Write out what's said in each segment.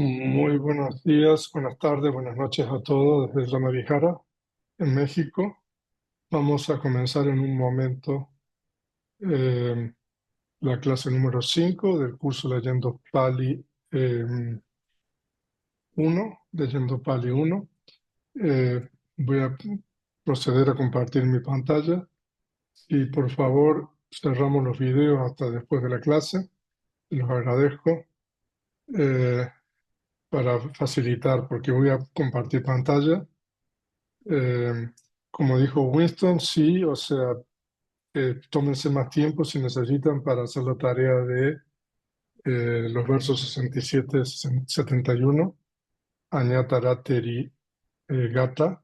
Muy buenos días, buenas tardes, buenas noches a todos desde Llamarijara, en México. Vamos a comenzar en un momento eh, la clase número 5 del curso Leyendo Pali 1, Leyendo Pali 1. Eh, Voy a proceder a compartir mi pantalla y por favor cerramos los videos hasta después de la clase. Los agradezco para facilitar porque voy a compartir pantalla. Eh, Como dijo Winston, sí, o sea, tómense más tiempo si necesitan para hacer la tarea de los versos 67 y 71, Añatara Teri Gata.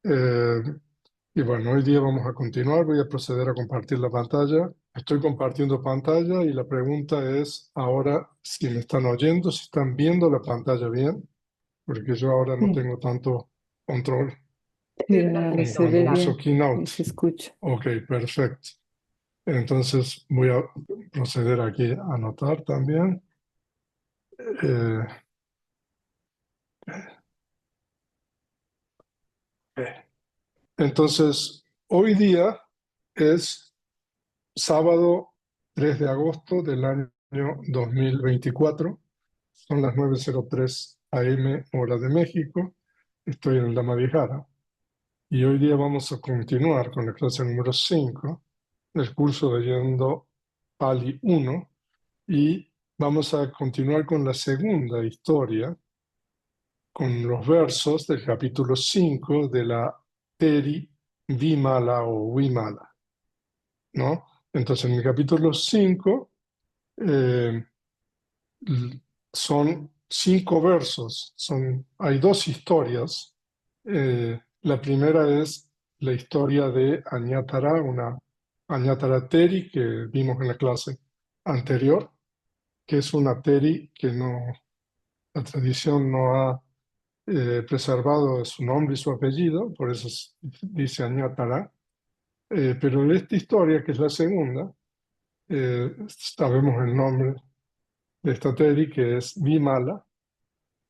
Eh, y bueno, hoy día vamos a continuar, voy a proceder a compartir la pantalla. Estoy compartiendo pantalla y la pregunta es ahora si me están oyendo, si están viendo la pantalla bien, porque yo ahora no Sí, tengo tanto control como se cuando ve uso bien y Keynote. se escucha. Ok, perfecto. Entonces voy a proceder aquí a anotar también. Eh, entonces, hoy día es sábado 3 de agosto del año 2024. Son las 9:03 AM hora de México. Estoy en La Madijara. Y hoy día vamos a continuar con la clase número 5 del curso leyendo Pali 1. Y vamos a continuar con la segunda historia, con los versos del capítulo 5 de la Teri Vimala o Vimala, ¿no? Entonces, en el capítulo 5 eh, son 5 versos, hay dos historias. La primera es la historia de Añátara, una Añátara Teri que vimos en la clase anterior, que es una Teri que la tradición no ha preservado su nombre y su apellido, por eso dice Añátara. Pero en esta historia, que es la segunda, sabemos el nombre de esta Teri, que es Vimala,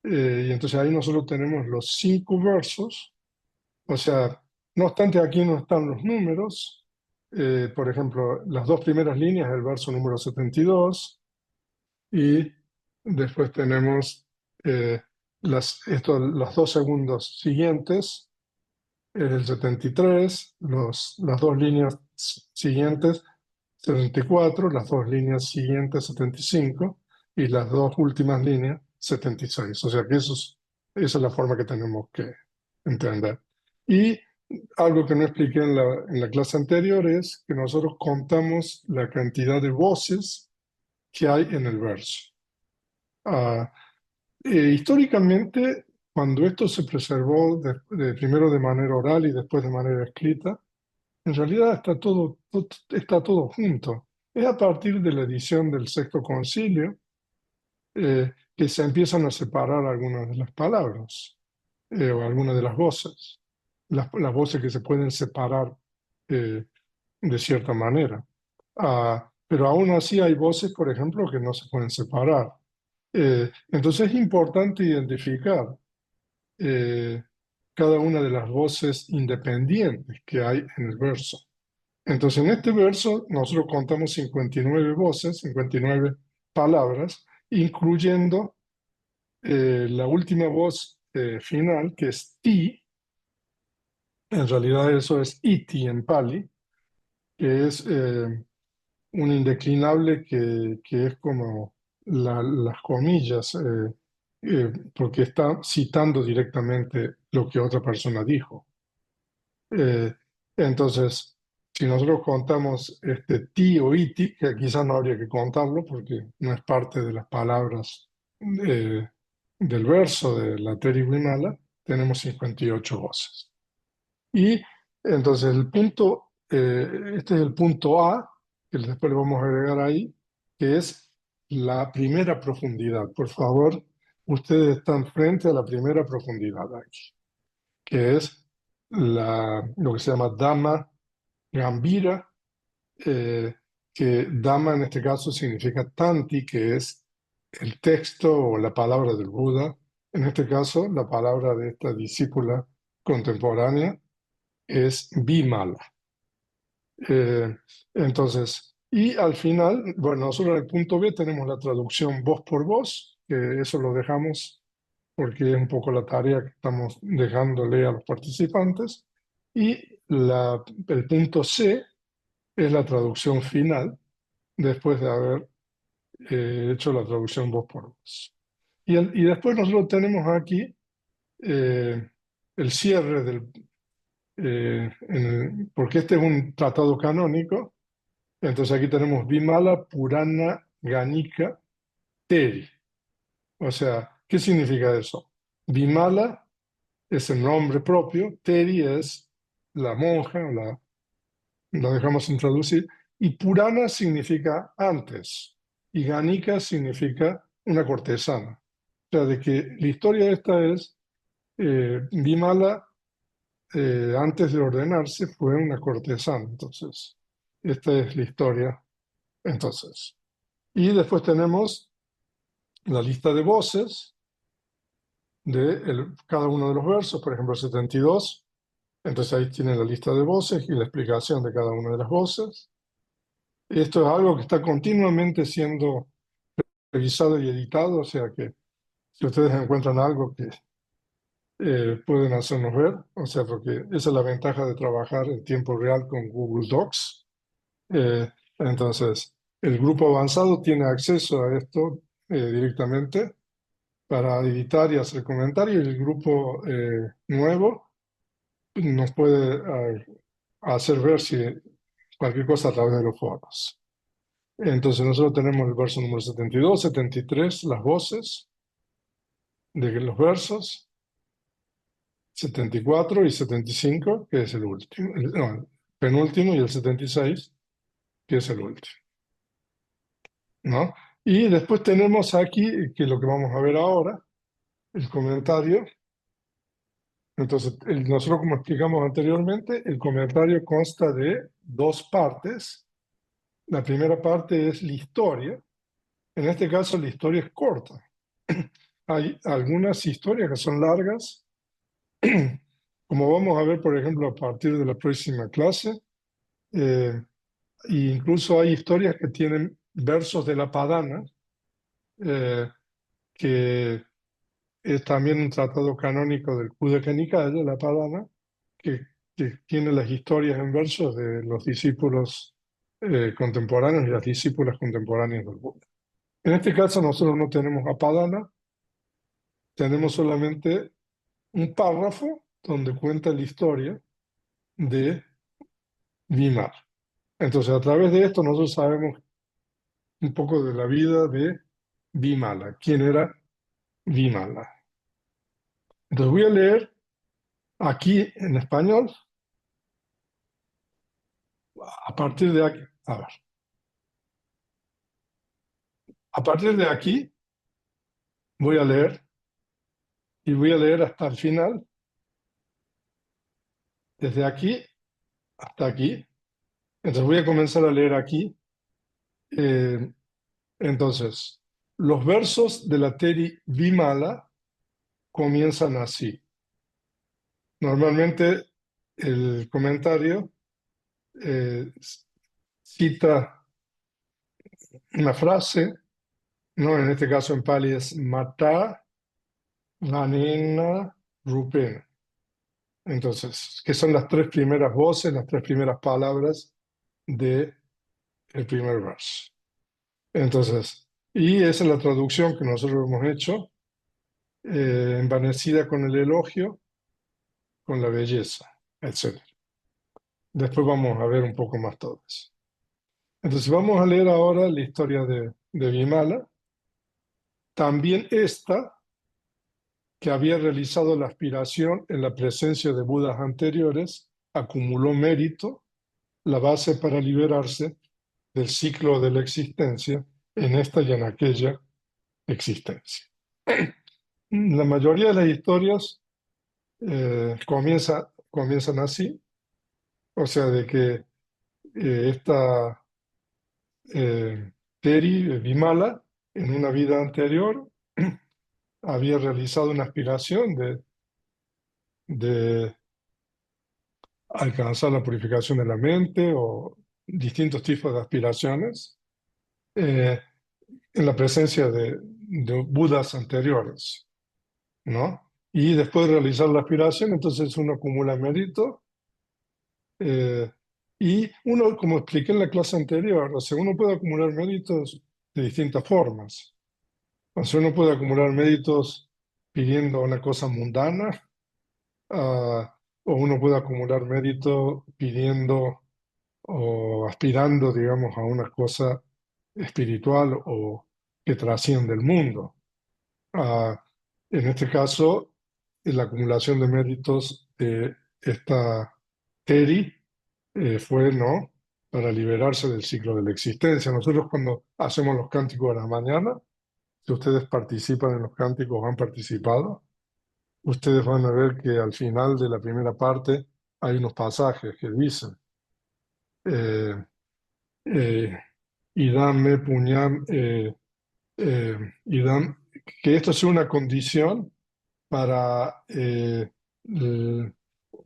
y entonces ahí nosotros tenemos los 5 versos, o sea, no obstante aquí no están los números. Por ejemplo, las dos primeras líneas, el verso número 72, y después tenemos los 2 segundos siguientes, el 73, las dos líneas siguientes, 74, las dos líneas siguientes, 75, y las dos últimas líneas, 76. O sea que esa es la forma que tenemos que entender. Y algo que no expliqué en la clase anterior es que nosotros contamos la cantidad de voces que hay en el verso. Ah, Históricamente, cuando esto se preservó primero de manera oral y después de manera escrita, en realidad está todo junto. Es a partir de la edición del Sexto Concilio que se empiezan a separar algunas de las palabras o algunas de las voces, las voces que se pueden separar eh, de cierta manera. Pero aún así hay voces, por ejemplo, que no se pueden separar. Entonces es importante identificar eh, cada una de las voces independientes que hay en el verso. Entonces, en este verso nosotros contamos 59 voces, 59 palabras, incluyendo la última voz final, que es ti. En realidad eso es iti en Pali, que es un indeclinable que es como las comillas, porque está citando directamente lo que otra persona dijo. Eh, entonces, si nosotros contamos este ti o iti, que quizás no habría que contarlo porque no es parte de las palabras eh, del verso de la Teriguinala, tenemos 58 voces. Y entonces este es el punto A, que después le vamos a agregar ahí, que es la primera profundidad. Por favor, ustedes están frente a la primera profundidad aquí, que es lo que se llama Dhamma Gambira, eh, que Dhamma en este caso significa Tanti, que es el texto o la palabra del Buda, en este caso la palabra de esta discípula contemporánea es Vimala. Eh, entonces, y al final, bueno, nosotros en el punto B tenemos la traducción voz por voz, que eso lo dejamos porque es un poco la tarea que estamos dejándole a los participantes, y el punto C es la traducción final, después de haber hecho la traducción voz por voz. Y después nosotros tenemos aquí eh, el cierre porque este es un tratado canónico. Entonces aquí tenemos Vimala Purana Ganika Teri. O sea, ¿qué significa eso? Vimala es el nombre propio, Teri es la monja, la dejamos sin traducir, y Purana significa antes, y Ganika significa una cortesana. O sea, de que la historia esta es, Vimala antes de ordenarse fue una cortesana. Entonces, esta es la historia. Entonces, y después tenemos la lista de voces de cada uno de los versos, por ejemplo, el 72. Entonces ahí tienen la lista de voces y la explicación de cada una de las voces. Esto es algo que está continuamente siendo revisado y editado, o sea que si ustedes encuentran algo que pueden hacernos ver, o sea, porque esa es la ventaja de trabajar en tiempo real con Google Docs. Eh, entonces, el grupo avanzado tiene acceso a esto directamente para editar y hacer comentarios, y el grupo nuevo nos puede hacer ver si cualquier cosa a través de los foros. Entonces nosotros tenemos el verso número 72, 73, las voces de los versos, 74 y 75, que es el último, no, el penúltimo, y el 76, que es el último, ¿no? Y después tenemos aquí, que es lo que vamos a ver ahora, el comentario. Entonces, nosotros, como explicamos anteriormente, el comentario consta de dos partes. La primera parte es la historia. En este caso, la historia es corta. Hay algunas historias que son largas, como vamos a ver, por ejemplo, a partir de la próxima clase. eh, e incluso hay historias que tienen versos de la Padana, eh, que es también un tratado canónico del Kudaka Nikaya, la Padana, que, que tiene las historias en versos de los discípulos contemporáneos y las discípulas contemporáneas del Buda. En este caso nosotros no tenemos a Padana, tenemos solamente un párrafo donde cuenta la historia de Vimala. Entonces, a través de esto nosotros sabemos un poco de la vida de Vimala, quién era Vimala. Entonces voy a leer aquí en español, a partir de aquí, a ver, a partir de aquí voy a leer, y voy a leer hasta el final, desde aquí hasta aquí. Entonces voy a comenzar a leer aquí. Eh, entonces, los versos de la Teri Vimala comienzan así. Normalmente el comentario cita una frase, ¿no? En este caso en Pali es Mata Ganena Rupena. Entonces, que son las tres primeras voces, las tres primeras palabras del primer verso. Entonces, y esa es la traducción que nosotros hemos hecho, envanecida con el elogio, con la belleza, etc. Después vamos a ver un poco más todo eso. Entonces, vamos a leer ahora la historia de Vimala. También esta, que había realizado la aspiración en la presencia de Budas anteriores, acumuló mérito, la base para liberarse del ciclo de la existencia en esta y en aquella existencia. La mayoría de las historias comienzan así, o sea, de que esta Teri Vimala en una vida anterior había realizado una aspiración de alcanzar la purificación de la mente o distintos tipos de aspiraciones eh, en la presencia de Budas anteriores, ¿no? Y después de realizar la aspiración, entonces uno acumula mérito eh, y uno, como expliqué en la clase anterior, o sea, uno puede acumular méritos de distintas formas. O sea, uno puede acumular méritos pidiendo una cosa mundana, o uno puede acumular mérito pidiendo o aspirando, digamos, a una cosa espiritual o que trasciende el mundo. Ah, en este caso, la acumulación de méritos de esta Teri fue, ¿no?, para liberarse del ciclo de la existencia. Nosotros cuando hacemos los cánticos de la mañana, si ustedes participan en los cánticos o han participado, ustedes van a ver que al final de la primera parte hay unos pasajes que dicen eh, eh, idam me puñam, idam, que esto es una condición para, el-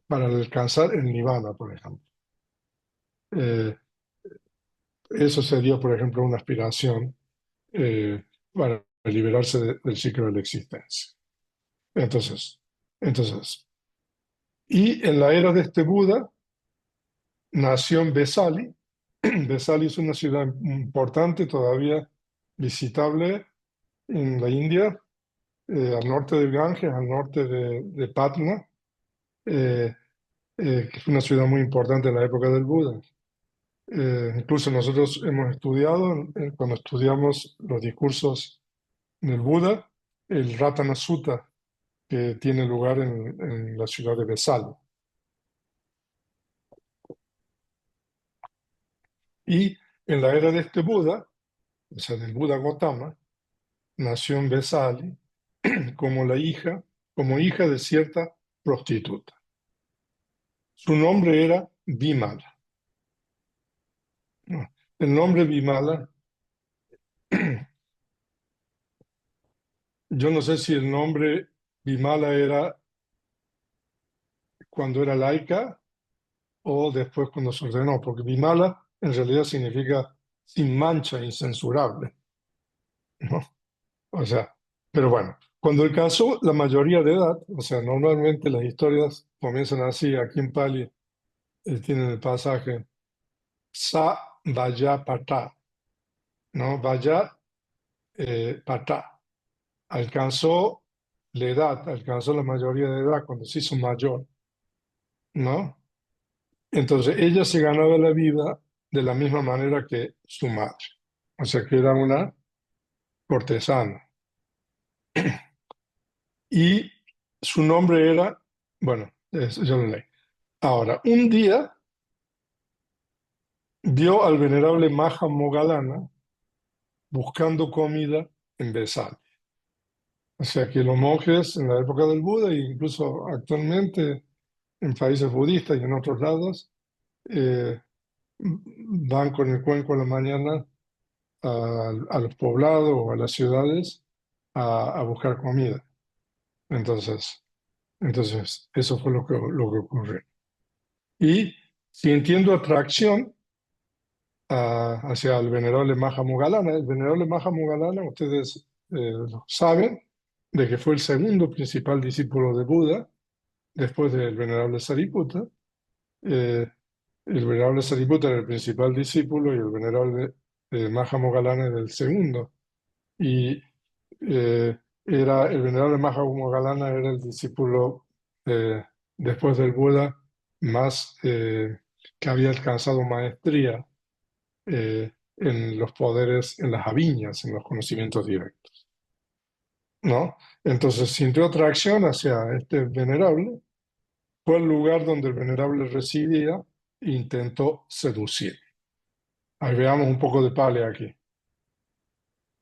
para alcanzar el nirvana, por ejemplo. Eh, Eso sería, por ejemplo, una aspiración eh, para liberarse del ciclo de la existencia. Entonces, entonces, y en la era de este Buda nació en Vesali. Vesali es una ciudad importante, todavía visitable en la India, al norte del Ganges, al norte de Patna, eh, que fue una ciudad muy importante en la época del Buda. Incluso nosotros hemos estudiado, cuando estudiamos los discursos del Buda, el Ratana Sutta, que tiene lugar en la ciudad de Vesali. Y en la era de este Buda, o sea, del Buda Gautama, nació en Vesali como la hija, como hija de cierta prostituta. Su nombre era Vimala. ¿No? El nombre Vimala, yo no sé si el nombre Vimala era cuando era laica o después cuando se ordenó, porque Vimala en realidad significa sin mancha, incensurable, ¿no? O sea, pero bueno, cuando alcanzó la mayoría de edad, o sea, normalmente las historias comienzan así, aquí en Pali tienen el pasaje Sa Vaya Pata, ¿no? Vaya Pata. Alcanzó la edad, alcanzó la mayoría de edad cuando se hizo mayor, ¿no? Entonces ella se ganaba la vida de la misma manera que su madre, o sea que era una cortesana. Y su nombre era, bueno, yo lo leí. Ahora, un día vio al venerable Maha Moggallana buscando comida en Besal. O sea que los monjes en la época del Buda e incluso actualmente en países budistas y en otros lados eh, van con el cuenco en la mañana a los poblados o a las ciudades a buscar comida. Entonces, entonces, eso fue lo que ocurrió. Y sintiendo atracción hacia el venerable Maha Moggallana, el venerable Maha Moggallana, ustedes lo saben, de que fue el segundo principal discípulo de Buda, después del venerable Sariputta. Eh, el venerable Sariputta era el principal discípulo y el venerable Maha Moggallana era el segundo. Y el venerable Maha Moggallana era el discípulo eh, después del Buda más que había alcanzado maestría en los poderes, en las aviñas, en los conocimientos directos, ¿no? Entonces sintió atracción hacia este venerable, fue el lugar donde el venerable residía e intentó seducir. Ahí veamos un poco de Pali aquí,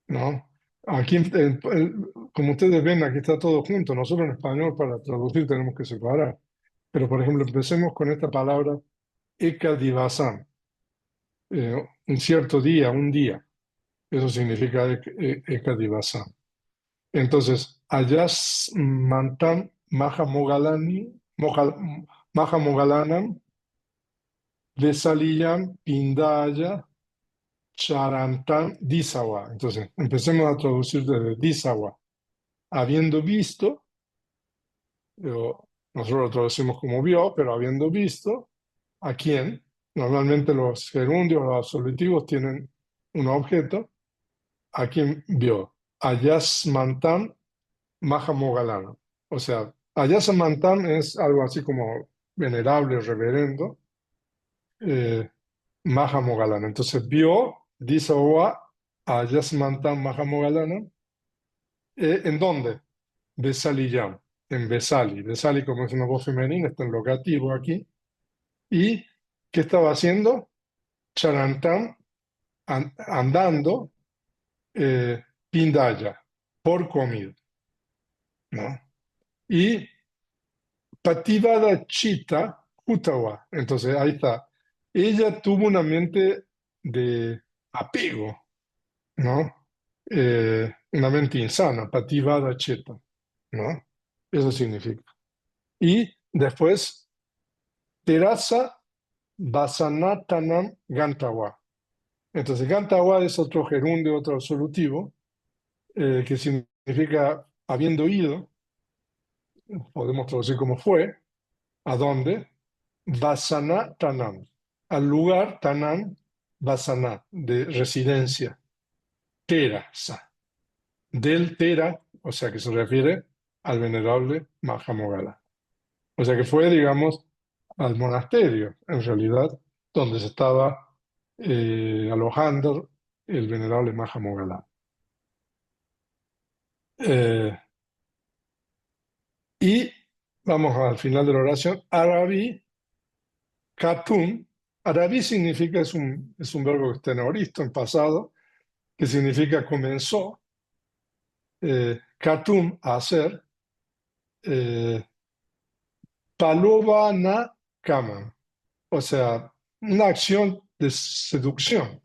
¿no? Aquí, como ustedes ven, aquí está todo junto. Nosotros en español para traducir tenemos que separar. Pero, por ejemplo, empecemos con esta palabra ekadivasan, un cierto día, un día. Eso significa Ekadivasam. Entonces, Ayas Mantam Mahamogalani, Mahamogalanam, Vesaliyam Pindaya Charantam Disawa. Entonces, empecemos a traducir desde Disawa. Habiendo visto, nosotros lo traducimos como vio, pero habiendo visto, ¿a quién? Normalmente los gerundios, los absolutivos tienen un objeto. ¿A quién vio? Ayasmantam Mahamogalana. O sea, Ayasamantam es algo así como venerable, reverendo, eh, Mahamogalana. Entonces vio, dice Oa, Ayasamantam Mahamogalana. ¿En dónde? Besaliyam, en Besali. Besali, como es una voz femenina, está en locativo aquí. ¿Y qué estaba haciendo? Charantam, andando, Pindaya, por comida, ¿no? Y Pativada Chita Hutawa. Entonces, ahí está. Ella tuvo una mente de apego, ¿no? Una mente insana, Pativada Chita, ¿no? Eso significa. Y después, Terasa Vasanatanam Gantawa. Entonces, Gantawa es otro gerundio, otro absolutivo, que significa habiendo ido, podemos traducir como fue, ¿a dónde? Vasana Tanam, al lugar Tanam, Vasana, de residencia, Terasa, del Tera, o sea que se refiere al venerable Mahamogala. O sea que fue, digamos, al monasterio, en realidad, donde se estaba alojando el venerable Mahamogala. Eh, y vamos al final de la oración. Arabi Katun. Arabi significa, es un verbo que está en aoristo, en pasado, que significa comenzó. Katun, hacer. Eh, Palova na kama. O sea, una acción de seducción,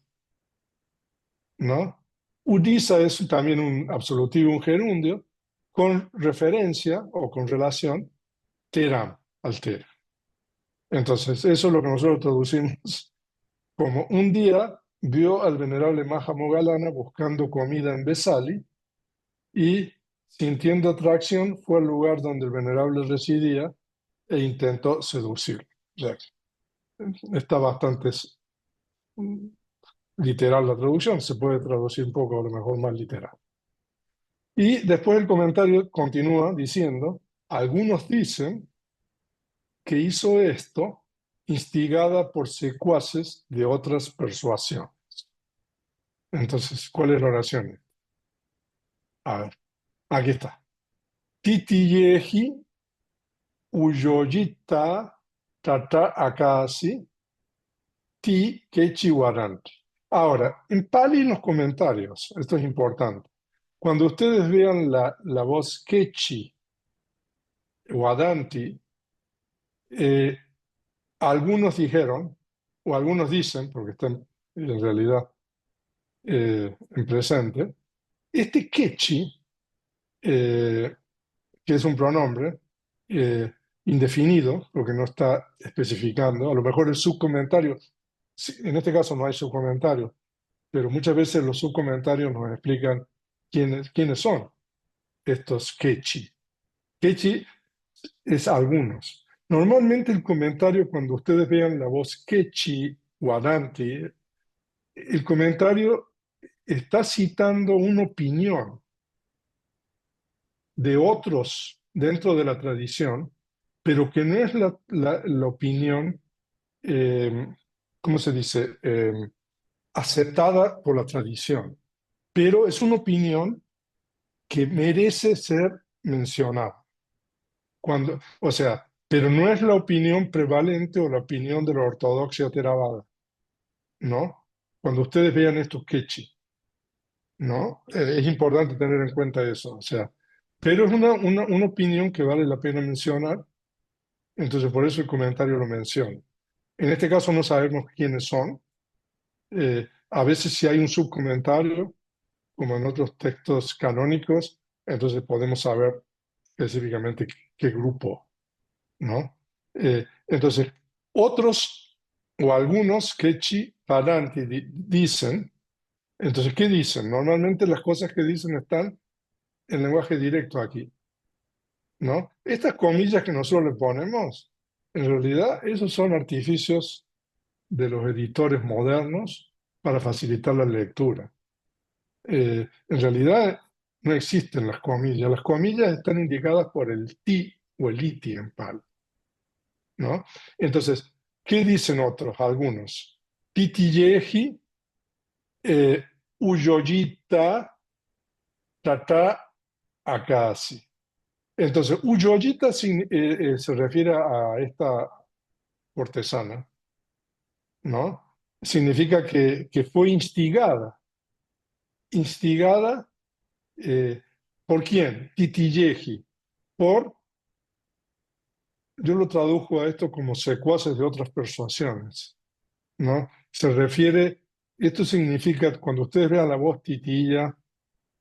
¿no? Udisa es también un absolutivo, un gerundio, con referencia o con relación, teram, altera. Entonces, eso es lo que nosotros traducimos como un día vio al venerable Mahamogalana buscando comida en Besali y, sintiendo atracción, fue al lugar donde el venerable residía e intentó seducirlo. O sea, está bastante literal la traducción, se puede traducir un poco a lo mejor más literal. Y después el comentario continúa diciendo, algunos dicen que hizo esto instigada por secuaces de otras persuasiones. Entonces, ¿cuál es la oración? A ver, aquí está. Titiyehi uyoyita tata akasi ti kechiwaranti. Ahora, en Pali en los comentarios, esto es importante. Cuando ustedes vean la voz kechi, wadanti, eh, algunos dijeron, o algunos dicen, porque están en realidad en presente, este kechi, eh, que es un pronombre indefinido, porque no está especificando, a lo mejor el subcomentario, en este caso no hay subcomentario, pero muchas veces los subcomentarios nos explican quiénes son estos kechi. Kechi es algunos. Normalmente el comentario, cuando ustedes vean la voz kechi o adanti, el comentario está citando una opinión de otros dentro de la tradición, pero que no es la opinión, ¿cómo se dice?, aceptada por la tradición, pero es una opinión que merece ser mencionada. O sea, pero no es la opinión prevalente o la opinión de la ortodoxia Theravada, ¿no? Cuando ustedes vean estos quechi, ¿no? Es importante tener en cuenta eso, o sea, pero es una opinión que vale la pena mencionar, entonces por eso el comentario lo menciona. En este caso no sabemos quiénes son, a veces si hay un subcomentario como en otros textos canónicos, entonces podemos saber específicamente qué grupo, ¿no? Entonces, otros o algunos quechí parlanti dicen, entonces, ¿qué dicen? Normalmente las cosas que dicen están en lenguaje directo aquí, ¿no? Estas comillas que nosotros le ponemos, en realidad, esos son artificios de los editores modernos para facilitar la lectura. En realidad no existen las comillas están indicadas por el ti o el iti en pal, ¿no? Entonces, ¿qué dicen otros, algunos? Titilleji, uyoyita, tata, acasi. Entonces, uyoyita se refiere a esta cortesana, ¿no? Significa que fue instigada. ¿Por quién? Titilleji. Por, yo lo tradujo a esto como secuaces de otras persuasiones, ¿no? Se refiere, esto significa, cuando ustedes vean la voz titilla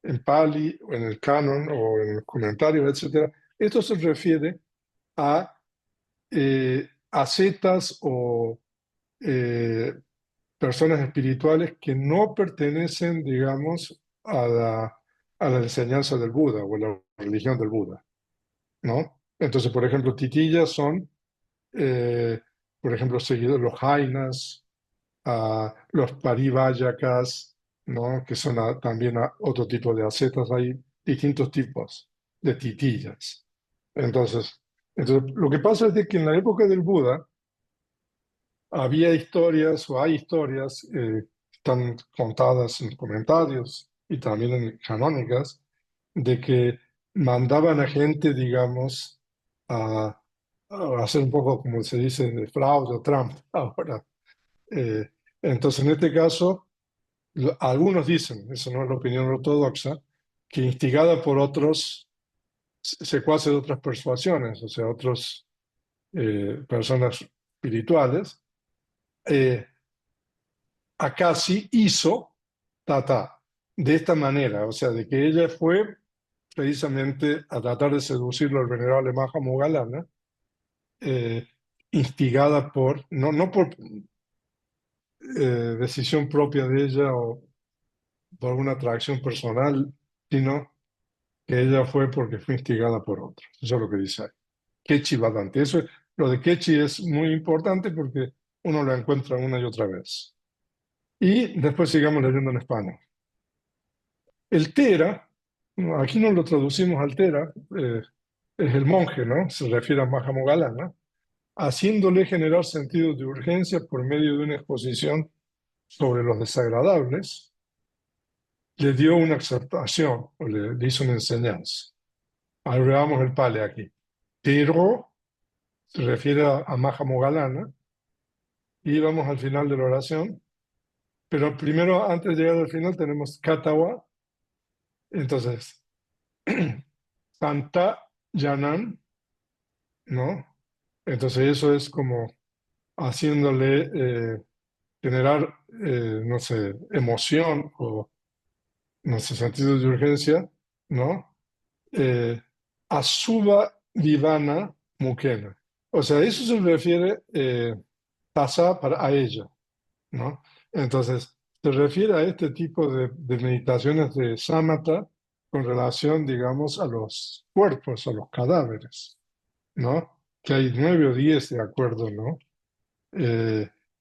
en Pali, o en el canon, o en los comentarios, etcétera, esto se refiere a ascetas o eh, personas espirituales que no pertenecen, digamos, a la enseñanza del Buda o a la religión del Buda, ¿no? Entonces, por ejemplo, titillas son, eh, por ejemplo, seguidores, los jainas, los parivayakas, ¿no? Que son también otro tipo de ascetas. Hay distintos tipos de titillas. Entonces, entonces, lo que pasa es de que en la época del Buda había historias o hay historias, están contadas en comentarios y también en canónicas, de que mandaban a gente, digamos, a, a hacer un poco, como se dice, de fraude o trampa ahora. Eh, entonces, en este caso, algunos dicen, eso no es la opinión ortodoxa, que instigada por otros secuaces de otras persuasiones, o sea, otras personas espirituales, eh, Akasi hizo Tata de esta manera, o sea, de que ella fue precisamente a tratar de seducirlo al venerable Maha Moggallana, eh, instigada por, no por decisión propia de ella o por alguna atracción personal, sino que ella fue porque fue instigada por otros. Eso es lo que dice ahí. Kechi Badante. Lo de Kechi es muy importante porque uno lo encuentra una y otra vez. Y después sigamos leyendo en español. El Tera, aquí no lo traducimos al Tera, es el monje, ¿no? Se refiere a Mahamogala, haciéndole generar sentido de urgencia por medio de una exposición sobre los desagradables, le dio una exhortación, o le hizo una enseñanza. Ahora veamos el pale aquí. Tero se refiere a Mahamogala, y vamos al final de la oración, pero primero, antes de llegar al final, tenemos Katawa, entonces, Santa Yanan, ¿no? Entonces eso es como haciéndole generar, no sé, emoción o, no sé, sentido de urgencia, ¿no? Eh, Asuba Vivana Mukena. O sea, eso se refiere, pasa para a ella, ¿no? Entonces, se refiere a este tipo de meditaciones de samatha con relación, digamos, a los cuerpos, a los cadáveres, ¿no? Que hay 9 o 10 de acuerdo, ¿no?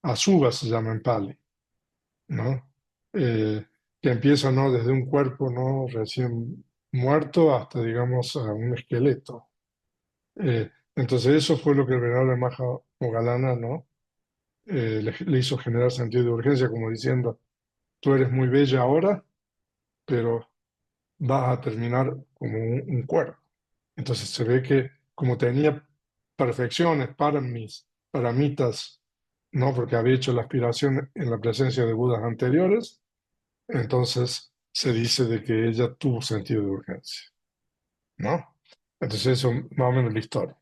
Asubas se llama en Pali, ¿no? Que empieza, ¿no? Desde un cuerpo, ¿no? Recién muerto hasta, digamos, a un esqueleto. Entonces eso fue lo que el venerable Maha Moggallana, ¿no? Le hizo generar sentido de urgencia, como diciendo, tú eres muy bella ahora, pero vas a terminar como un cuerpo. Entonces se ve que como tenía perfecciones para mis paramitas, ¿no? Porque había hecho la aspiración en la presencia de Budas anteriores, entonces se dice de que ella tuvo sentido de urgencia, ¿no? Entonces eso más o menos la historia.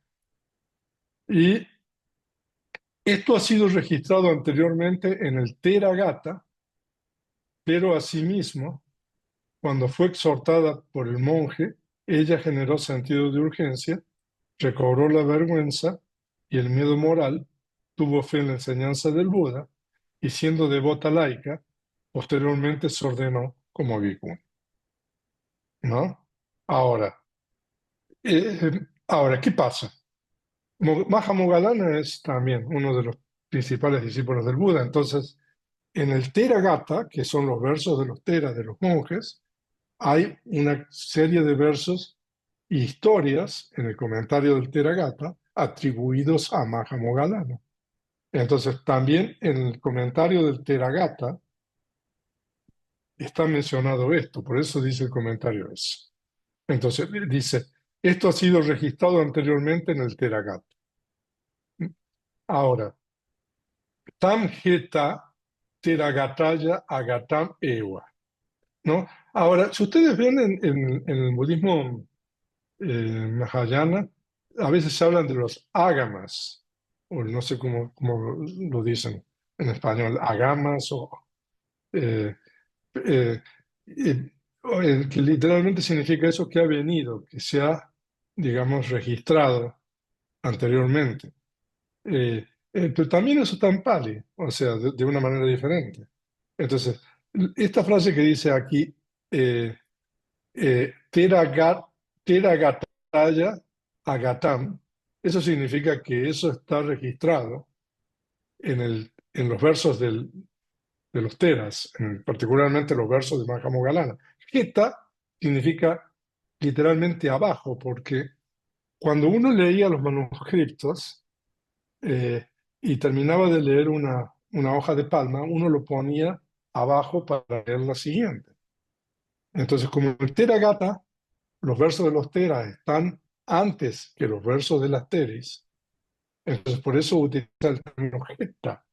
Y esto ha sido registrado anteriormente en el Theragatha, pero asimismo cuando fue exhortada por el monje, ella generó sentido de urgencia, recobró la vergüenza y el miedo moral, tuvo fe en la enseñanza del Buda y siendo devota laica, posteriormente se ordenó como bhikkhuni, ¿no? Ahora, ¿qué pasa? Mahamogalana es también uno de los principales discípulos del Buda. Entonces, en el Theragatha, que son los versos de los Theras de los monjes, hay una serie de versos e historias en el comentario del Theragatha atribuidos a Mahamogalana. Entonces, también en el comentario del Theragatha está mencionado esto, por eso dice el comentario eso. Entonces, dice, esto ha sido registrado anteriormente en el Theragatha. Ahora, Tam Heta Theragataya Agatam Ewa, ¿no? Ahora, si ustedes ven en el budismo Mahayana, a veces se hablan de los ágamas, o no sé cómo lo dicen en español, agamas, eh, eh, que literalmente significa eso que ha venido, que se ha, digamos, registrado anteriormente. Pero también eso está en Pali, o sea, de una manera diferente. Entonces, esta frase que dice aquí, eh, Teragataya Agatam, eso significa que eso está registrado en los versos de los Teras, particularmente los versos de Mahamogalana. Geta significa literalmente abajo, porque cuando uno leía los manuscritos eh, y terminaba de leer una hoja de palma, uno lo ponía abajo para leer la siguiente. Entonces, como el Teragata, los versos de los Teras están antes que los versos de las Teris, entonces por eso utiliza el término Geta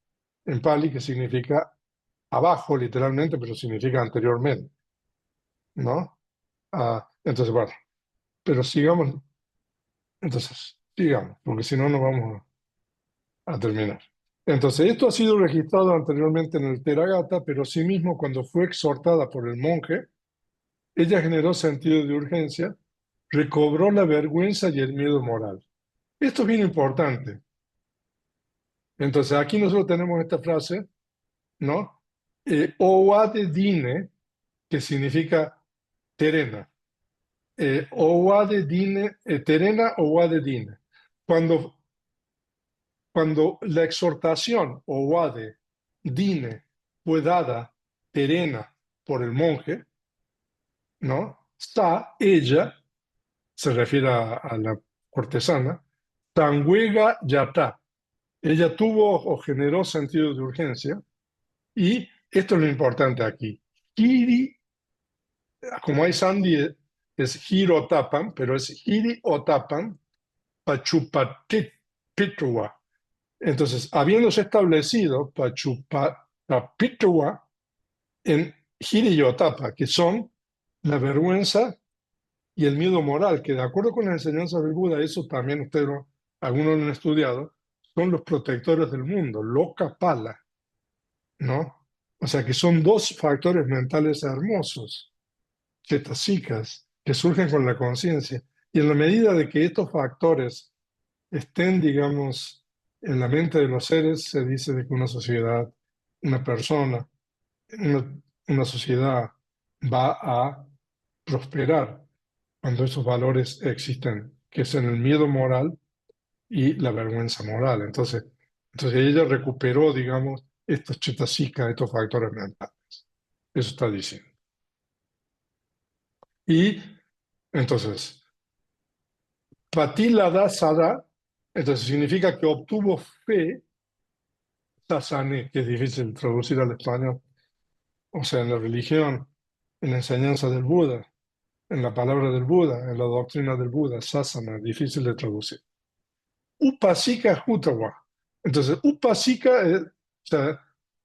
en Pali, que significa abajo literalmente, pero significa anteriormente, ¿no? Entonces, bueno, pero sigamos, porque si no, no vamos a terminar. Entonces, esto ha sido registrado anteriormente en el Theragatha, pero asimismo, cuando fue exhortada por el monje, ella generó sentido de urgencia, recobró la vergüenza y el miedo moral. Esto es bien importante. Entonces, aquí nosotros tenemos esta frase, ¿no? Owade dine, que significa terena. Owade dine, terena owade dine. Cuando, cuando la exhortación owade dine fue dada terena por el monje, ¿no? Ella, se refiere a la cortesana, tanguega yata. Ella tuvo o generó sentido de urgencia y esto es lo importante aquí. Hiri, como hay Sandy, es Hiro Tapan, pero es Hiri o Tapan Pachupatipitwa. Entonces, habiéndose establecido Pachupatipitwa en Hiri y Otapa, que son la vergüenza y el miedo moral, que de acuerdo con las enseñanzas del Buda, eso también ustedes, algunos lo han estudiado, son los protectores del mundo, loka pala, ¿no? O sea que son dos factores mentales hermosos, chetasikas, que surgen con la conciencia. Y en la medida de que estos factores estén, digamos, en la mente de los seres, se dice de que una sociedad, una persona, una sociedad va a prosperar cuando esos valores existen, que es en el miedo moral y la vergüenza moral. Entonces ella recuperó, digamos, estos chetasikas, estos factores mentales. Eso está diciendo. Y entonces, Patilada Sada, entonces significa que obtuvo fe, Sasane, que es difícil traducir al español, o sea, en la religión, en la enseñanza del Buda, en la palabra del Buda, en la doctrina del Buda, Sasana, difícil de traducir. Upasika Hutawa. Entonces, Upasika, o sea,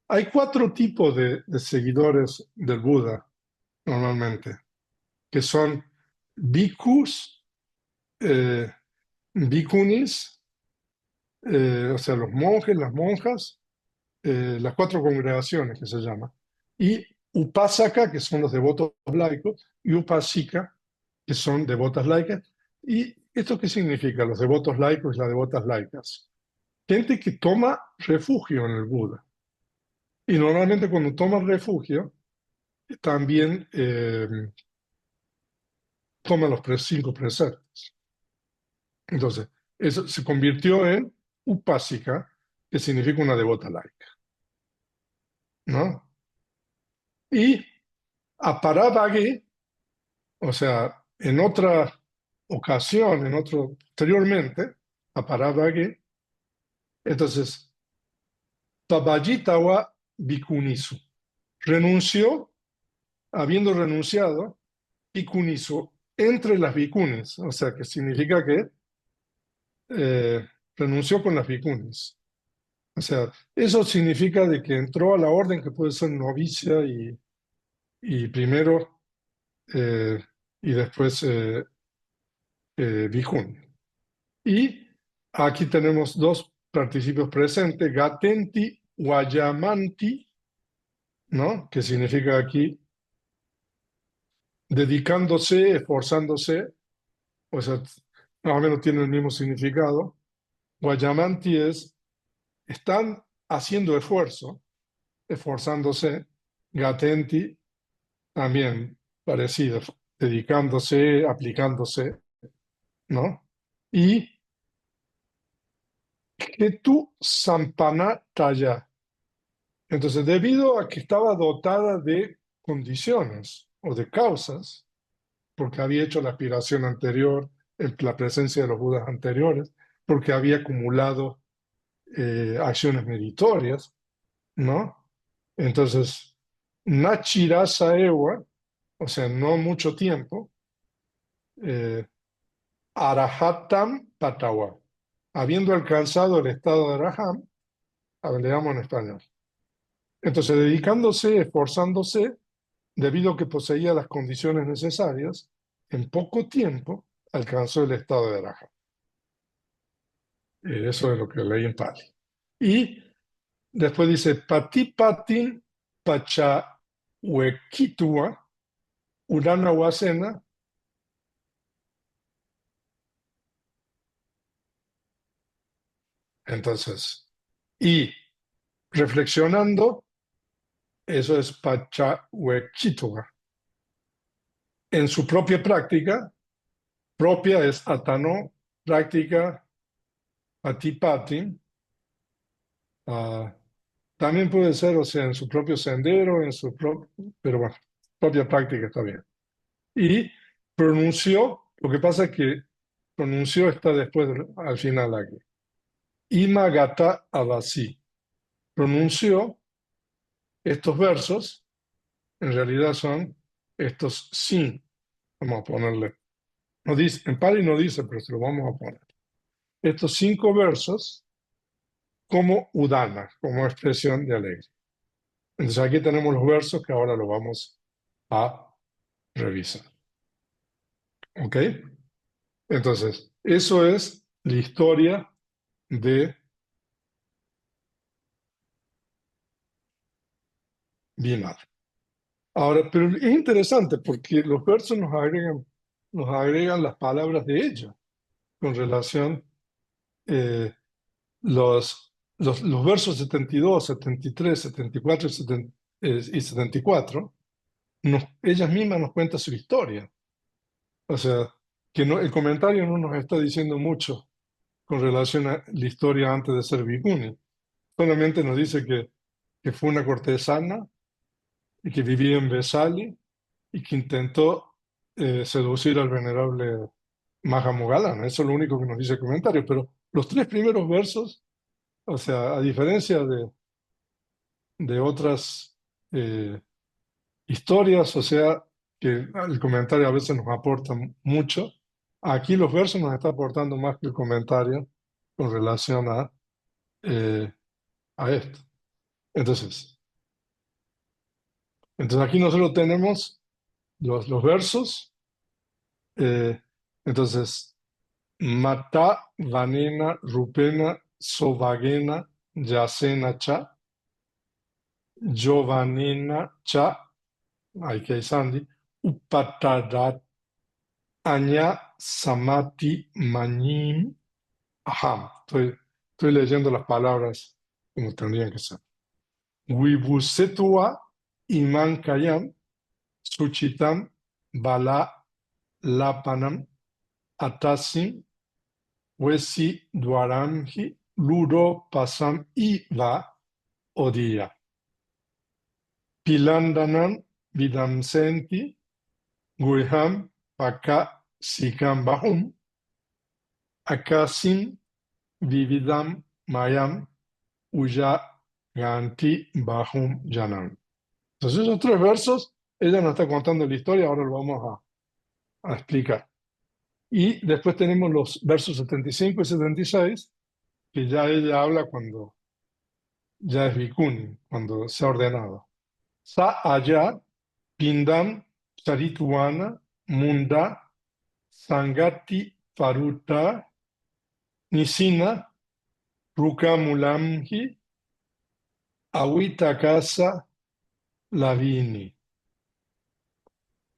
hay cuatro tipos de seguidores del Buda normalmente, que son bhikkhus, eh, bhikkhunis, o sea, los monjes, las monjas, las cuatro congregaciones que se llama, y Upasaka, que son los devotos laicos, y Upasika, que son devotas laicas. ¿Y esto qué significa, los devotos laicos y las devotas laicas? Gente que toma refugio en el Buda. Y normalmente cuando toma refugio, también toma los cinco preceptos. Entonces, eso se convirtió en Upasika, que significa una devota laica, ¿no? Y Aparabhage, o sea, en otra ocasión, posteriormente, Aparabhage, entonces, Pabajitawa Bhikkhunisu, renunció, habiendo renunciado, Bhikkhunisu, entre las bhikkhunis, o sea, que significa que eh, renunció con las bhikkhunis. O sea, eso significa de que entró a la orden que puede ser novicia y primero eh, y después bhikkhuni. Y aquí tenemos dos participios presentes, gatenti, guayamanti, ¿no? Que significa aquí dedicándose, esforzándose, o sea, más o menos tiene el mismo significado. Guayamanti es, están haciendo esfuerzo, esforzándose. Gatenti también parecido, dedicándose, aplicándose, ¿no? Y Ketu Sampanataya. Entonces, debido a que estaba dotada de condiciones o de causas, porque había hecho la aspiración anterior, en la presencia de los Budas anteriores, porque había acumulado acciones meritorias, ¿no? Entonces, Nachirasa Ewa, o sea, no mucho tiempo, eh, Arahatam Patawa, habiendo alcanzado el estado de Araham, leamos en español. Entonces, dedicándose, esforzándose, debido a que poseía las condiciones necesarias, en poco tiempo alcanzó el estado de Araham. Eso es lo que leí en Pali. Y después dice, Patipatin Pachahuequitua, Urana Wasena. Entonces, y reflexionando, eso es Pachahuequitua. En su propia práctica, propia es Atano, práctica Patipati. También puede ser, o sea, en su propio sendero, pero bueno, propia práctica está bien. Y pronunció, lo que pasa es que pronunció está después, al final aquí. Imagata Abasi. Pronunció estos versos, en realidad son estos sin. Vamos a ponerle. No dice, en Pali no dice, pero se lo vamos a poner. Estos 5 versos como udana, como expresión de alegría. Entonces aquí tenemos los versos que ahora lo vamos a revisar. ¿Ok? Entonces, eso es la historia de Bimala. Ahora, pero es interesante porque los versos nos agregan las palabras de ella con relación eh, los versos 72, 73, 74 y 74, ellas mismas nos cuentan su historia. O sea, que no, el comentario no nos está diciendo mucho con relación a la historia antes de ser bhikkhuni. Solamente nos dice que fue una cortesana y que vivía en Vesali y que intentó seducir al venerable Mahamogalana. Eso es lo único que nos dice el comentario. Pero los 3 primeros versos, o sea, a diferencia de otras historias, o sea, que el comentario a veces nos aporta mucho, aquí los versos nos está aportando más que el comentario con relación eh, a esto. Entonces, aquí nosotros tenemos los versos. eh, entonces, Mata Vanena Rupena Sovagena Yasena Cha Giovanena Cha Aike Sandi, Upatarat Aña Samati Manim Aham. Estoy leyendo las palabras como tendrían que ser. Wibusetua Iman Kayam Suchitam Bala Lapanam Atasim Wesi Dwaramhi Luro Pasam Iva Odia. Pilandanam Vidamsenti Guiham Paka Sikam Bahum Akasim Vividam Mayam Uya Ganti Bahum Janam. Entonces, esos tres versos, ella nos está contando la historia, ahora lo vamos a explicar. Y después tenemos los versos 75 y 76, que ya ella habla cuando ya es Bhikkhuni, cuando se ha ordenado. Sa allá, Pindam, Charituana, Munda, Sangati, Faruta, Nisina, Rukamulamhi, Awita Casa, Lavini.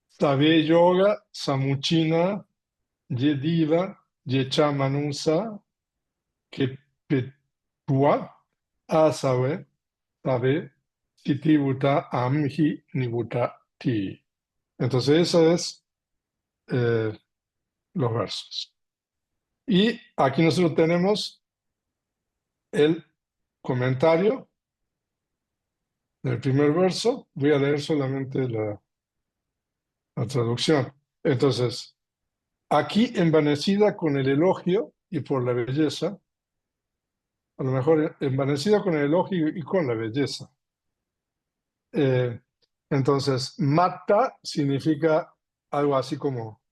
Sabe Yoga, Samuchina, Yediva, Yechamanusa, Kepetua, Asawe, Sabe, Sitibuta, Amhi, Nibuta, Ti. Entonces, eso es los versos. Y aquí nosotros tenemos el comentario del primer verso. Voy a leer solamente la traducción. Entonces, aquí envanecida con el elogio y por la belleza, a lo mejor envanecida con el elogio y con la belleza. Eh, entonces, mata significa algo así como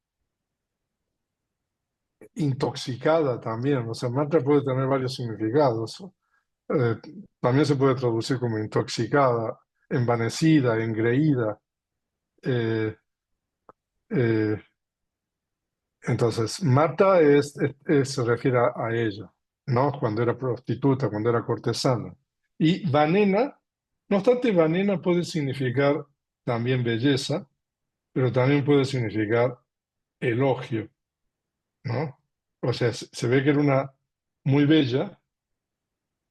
intoxicada también. O sea, mata puede tener varios significados. Eh, También se puede traducir como intoxicada, envanecida, engreída. Eh, eh, entonces, mata se refiere a ella, ¿no? Cuando era prostituta, cuando era cortesana. Y vanena, no obstante, vanena puede significar también belleza, pero también puede significar elogio, ¿no? O sea, se ve que era una muy bella,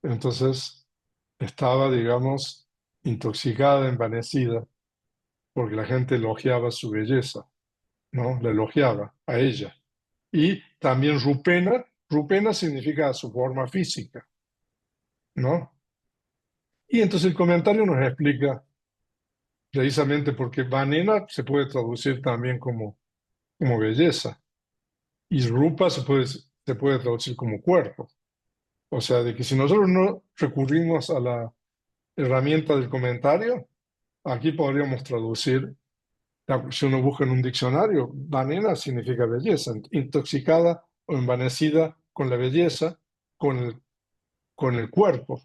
entonces estaba, digamos, intoxicada, envanecida, porque la gente elogiaba su belleza, ¿no? La elogiaba a ella. Y también Rupena, Rupena significa su forma física, ¿no? Y entonces el comentario nos explica precisamente porque Vanena se puede traducir también como belleza y Rupa se puede traducir como cuerpo. O sea, de que si nosotros no recurrimos a la herramienta del comentario, aquí podríamos traducir, si uno busca en un diccionario, vanena significa belleza, intoxicada o envanecida con la belleza, con el cuerpo.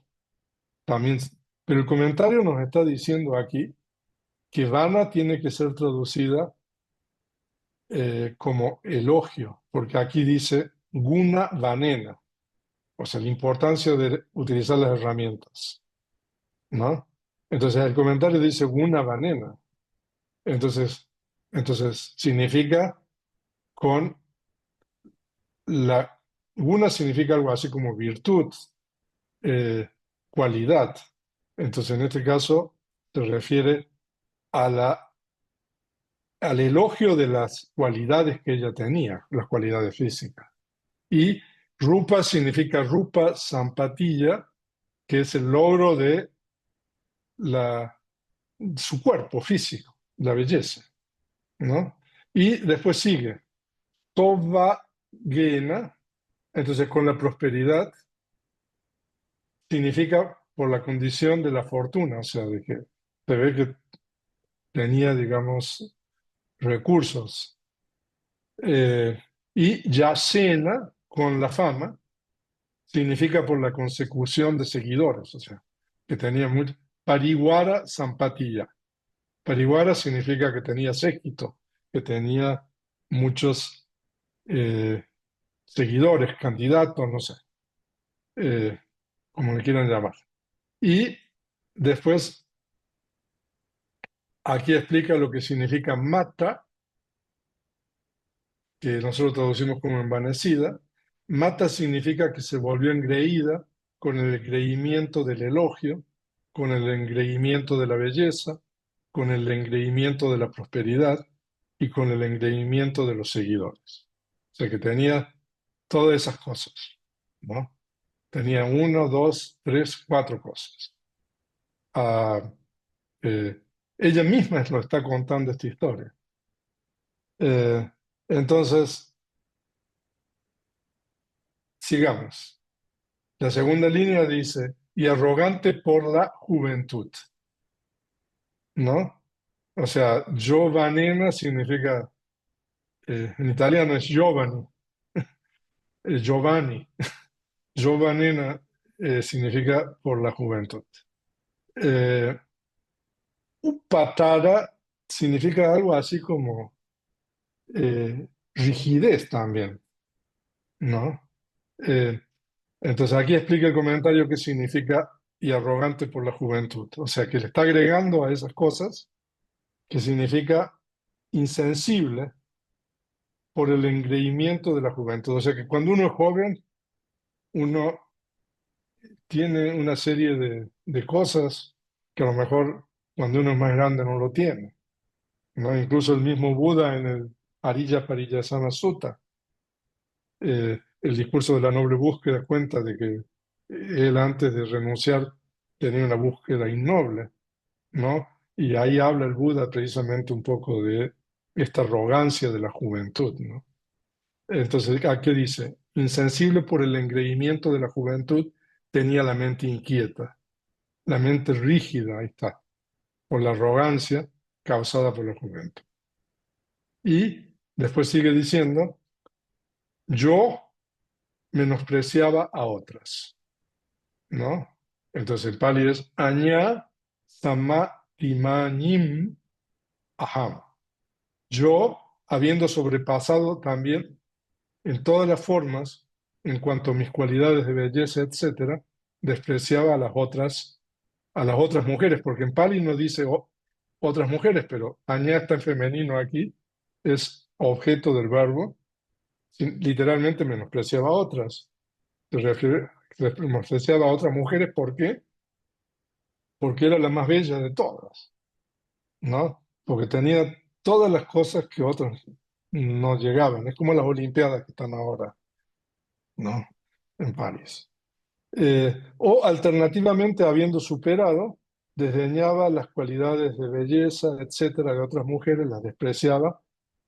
También, pero el comentario nos está diciendo aquí que vana tiene que ser traducida como elogio, porque aquí dice guna vanena, o sea, la importancia de utilizar las herramientas, ¿no? Entonces el comentario dice guna vanena, entonces, entonces significa con la guna significa algo así como virtud, eh, cualidad. Entonces en este caso se refiere a al elogio de las cualidades que ella tenía, las cualidades físicas. Y rupa significa rupa sampatilla, que es el logro de su cuerpo físico, la belleza, ¿no? Y después sigue, toba gena, entonces con la prosperidad, significa por la condición de la fortuna, o sea, de que se ve que tenía, digamos, recursos. Eh, y yasena, con la fama, significa por la consecución de seguidores, o sea, que tenía mucho. Pariguara Sampatilla. Pariguara significa que tenía séquito, que tenía muchos eh, seguidores, candidatos, no sé, eh, como le quieran llamar. Y después Aquí explica lo que significa mata, que nosotros traducimos como envanecida. Mata significa que se volvió engreída con el engreimiento del elogio, con el engreimiento de la belleza, con el engreimiento de la prosperidad y con el engreimiento de los seguidores. O sea que tenía todas esas cosas, ¿no? Tenía uno, dos, tres, cuatro cosas. Ah, eh, ella misma nos está contando esta historia. Eh, entonces, sigamos. La segunda línea dice, y arrogante por la juventud, ¿no? O sea, giovanena significa, en italiano es Giovanni, Giovanni. Giovanena significa por la juventud. Eh, Upatara significa algo así como rigidez también, ¿no? Eh, entonces aquí explica el comentario qué significa y arrogante por la juventud. O sea, que le está agregando a esas cosas que significa insensible por el engreimiento de la juventud. O sea, que cuando uno es joven, uno tiene una serie de cosas que a lo mejor cuando uno es más grande no lo tiene, ¿no? Incluso el mismo Buda en el Ariya Pariyasana Sutta, el discurso de la noble búsqueda, cuenta de que él antes de renunciar tenía una búsqueda innoble, ¿no? Y ahí habla el Buda precisamente un poco de esta arrogancia de la juventud, ¿no? Entonces, ¿a qué dice? Insensible por el engreimiento de la juventud, tenía la mente inquieta, la mente rígida, ahí está, por la arrogancia causada por la juventud. Y después sigue diciendo, yo menospreciaba a otras, ¿no? Entonces el pali es aña samatimanim aham. Yo, habiendo sobrepasado también en todas las formas, en cuanto a mis cualidades de belleza, etcétera, despreciaba a las otras mujeres, porque en Pali no dice otras mujeres, pero aña está en femenino aquí, es objeto del verbo, literalmente menospreciaba a otras. Menospreciaba a otras mujeres, ¿por qué? Porque era la más bella de todas, ¿no? Porque tenía todas las cosas que otras no llegaban. Es como las Olimpiadas que están ahora, ¿no? En París. O alternativamente, habiendo superado, desdeñaba las cualidades de belleza, etcétera, de otras mujeres, las despreciaba,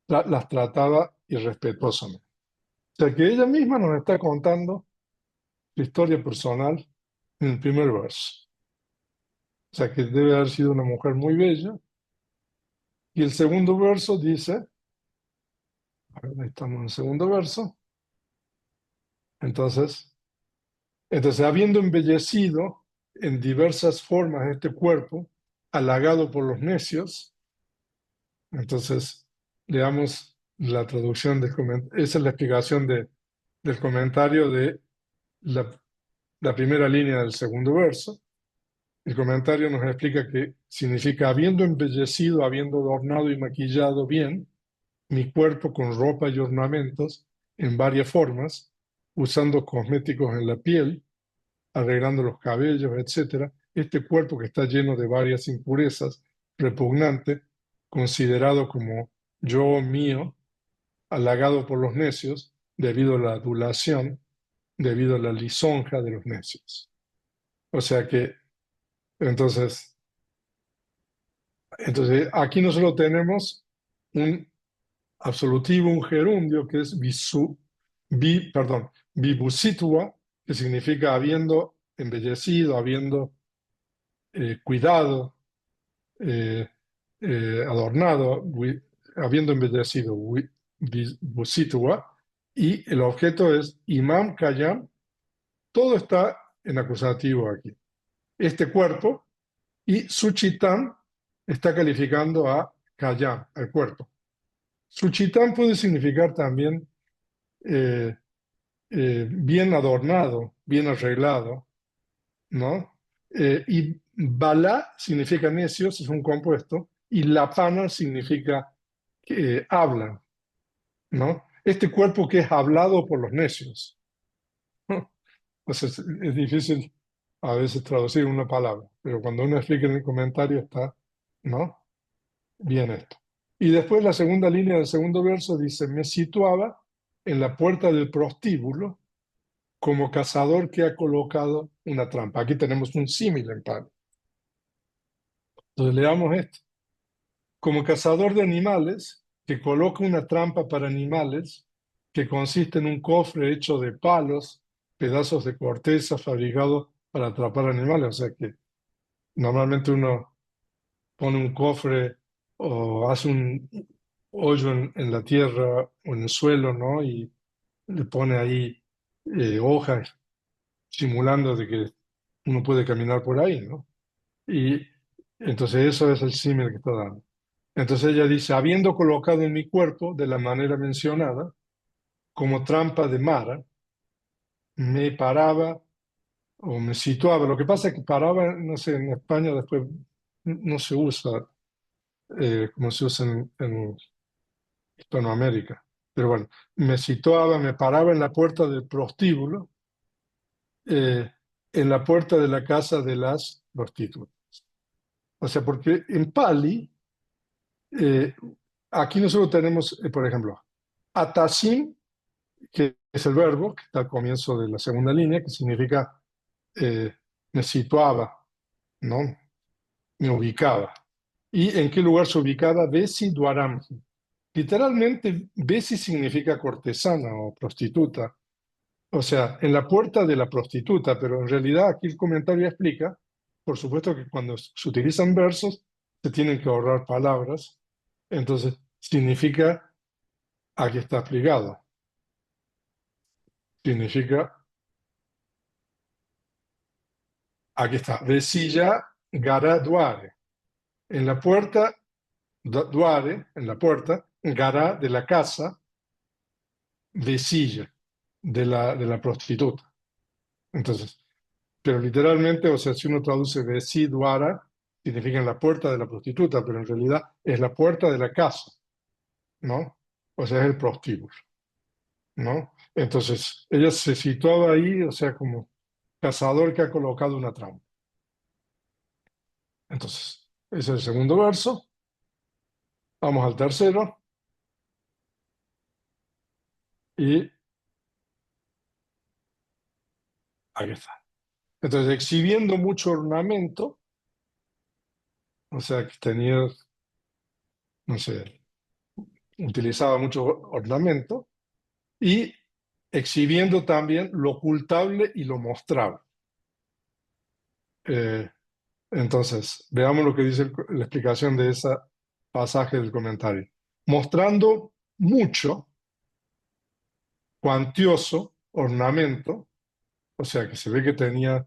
las trataba irrespetuosamente. O sea que ella misma nos está contando su historia personal en el primer verso. O sea que debe haber sido una mujer muy bella. Y el segundo verso dice, ahí estamos en el segundo verso, entonces, habiendo embellecido en diversas formas este cuerpo, halagado por los necios, entonces leamos la traducción del comentario, esa es la explicación del comentario de la, la primera línea del segundo verso. El comentario nos explica que significa habiendo embellecido, habiendo adornado y maquillado bien mi cuerpo con ropa y ornamentos en varias formas, usando cosméticos en la piel, arreglando los cabellos, etcétera. Este cuerpo que está lleno de varias impurezas, repugnante, considerado como yo mío, halagado por los necios, debido a la adulación, debido a la lisonja de los necios. O sea que, entonces, aquí nosotros tenemos un absolutivo, un gerundio que es vibusitua, que significa habiendo embellecido, habiendo cuidado, eh, adornado, habiendo embellecido, vibusitua, y el objeto es imam kayam, todo está en acusativo aquí. Este cuerpo, y suchitam está calificando a kayam, al cuerpo. Suchitam puede significar también eh, bien adornado, bien arreglado, ¿no? Y bala significa necios, es un compuesto, y lapana significa que hablan, ¿no? Este cuerpo que es hablado por los necios, ¿no? Entonces es difícil a veces traducir una palabra, pero cuando uno explica en el comentario está, ¿no? Bien esto. Y después la segunda línea del segundo verso dice, me situaba en la puerta del prostíbulo como cazador que ha colocado una trampa. Aquí tenemos un símil en Pablo. Entonces leamos esto. Como cazador de animales que coloca una trampa para animales que consiste en un cofre hecho de palos, pedazos de corteza fabricados para atrapar animales. O sea que normalmente uno pone un cofre o hace un hoyo en la tierra o en el suelo, ¿no? Y le pone ahí hojas simulando de que uno puede caminar por ahí, ¿no? Y entonces eso es el símil que está dando. Entonces ella dice, habiendo colocado en mi cuerpo de la manera mencionada, como trampa de Mara, me paraba o me situaba. Lo que pasa es que paraba, no sé, en España después no se usa como se usa en Hispanoamérica. Pero bueno, me situaba, me paraba en la puerta del prostíbulo, eh, en la puerta de la casa de las prostitutas. O sea, porque en Pali, eh, aquí nosotros tenemos, por ejemplo, atasim, que es el verbo que está al comienzo de la segunda línea, que significa eh, me situaba, ¿no? Me ubicaba. ¿Y en qué lugar se ubicaba? Besi Dwaram. Literalmente, Besi significa cortesana o prostituta. O sea, en la puerta de la prostituta, pero en realidad aquí el comentario explica, por supuesto que cuando se utilizan versos, se tienen que ahorrar palabras. Entonces, significa, aquí está explicado, significa, aquí está, Vesilla Gara Duare. En la puerta, Duare, en la puerta, Gara de la casa, Vesilla de la prostituta. Entonces, pero literalmente, o sea, si uno traduce Vesi Duara, significa en la puerta de la prostituta, pero en realidad es la puerta de la casa, ¿no? O sea, es el prostíbulo, ¿no? Entonces, ella se situaba ahí, o sea, como cazador que ha colocado una trampa. Entonces, ese es el segundo verso. Vamos al tercero y aquí está. Entonces, exhibiendo mucho ornamento, o sea, que tenía, no sé, utilizaba mucho ornamento y exhibiendo también lo ocultable y lo mostrable. Eh, entonces, veamos lo que dice la explicación de ese pasaje del comentario. Mostrando mucho, cuantioso ornamento, o sea que se ve que tenía,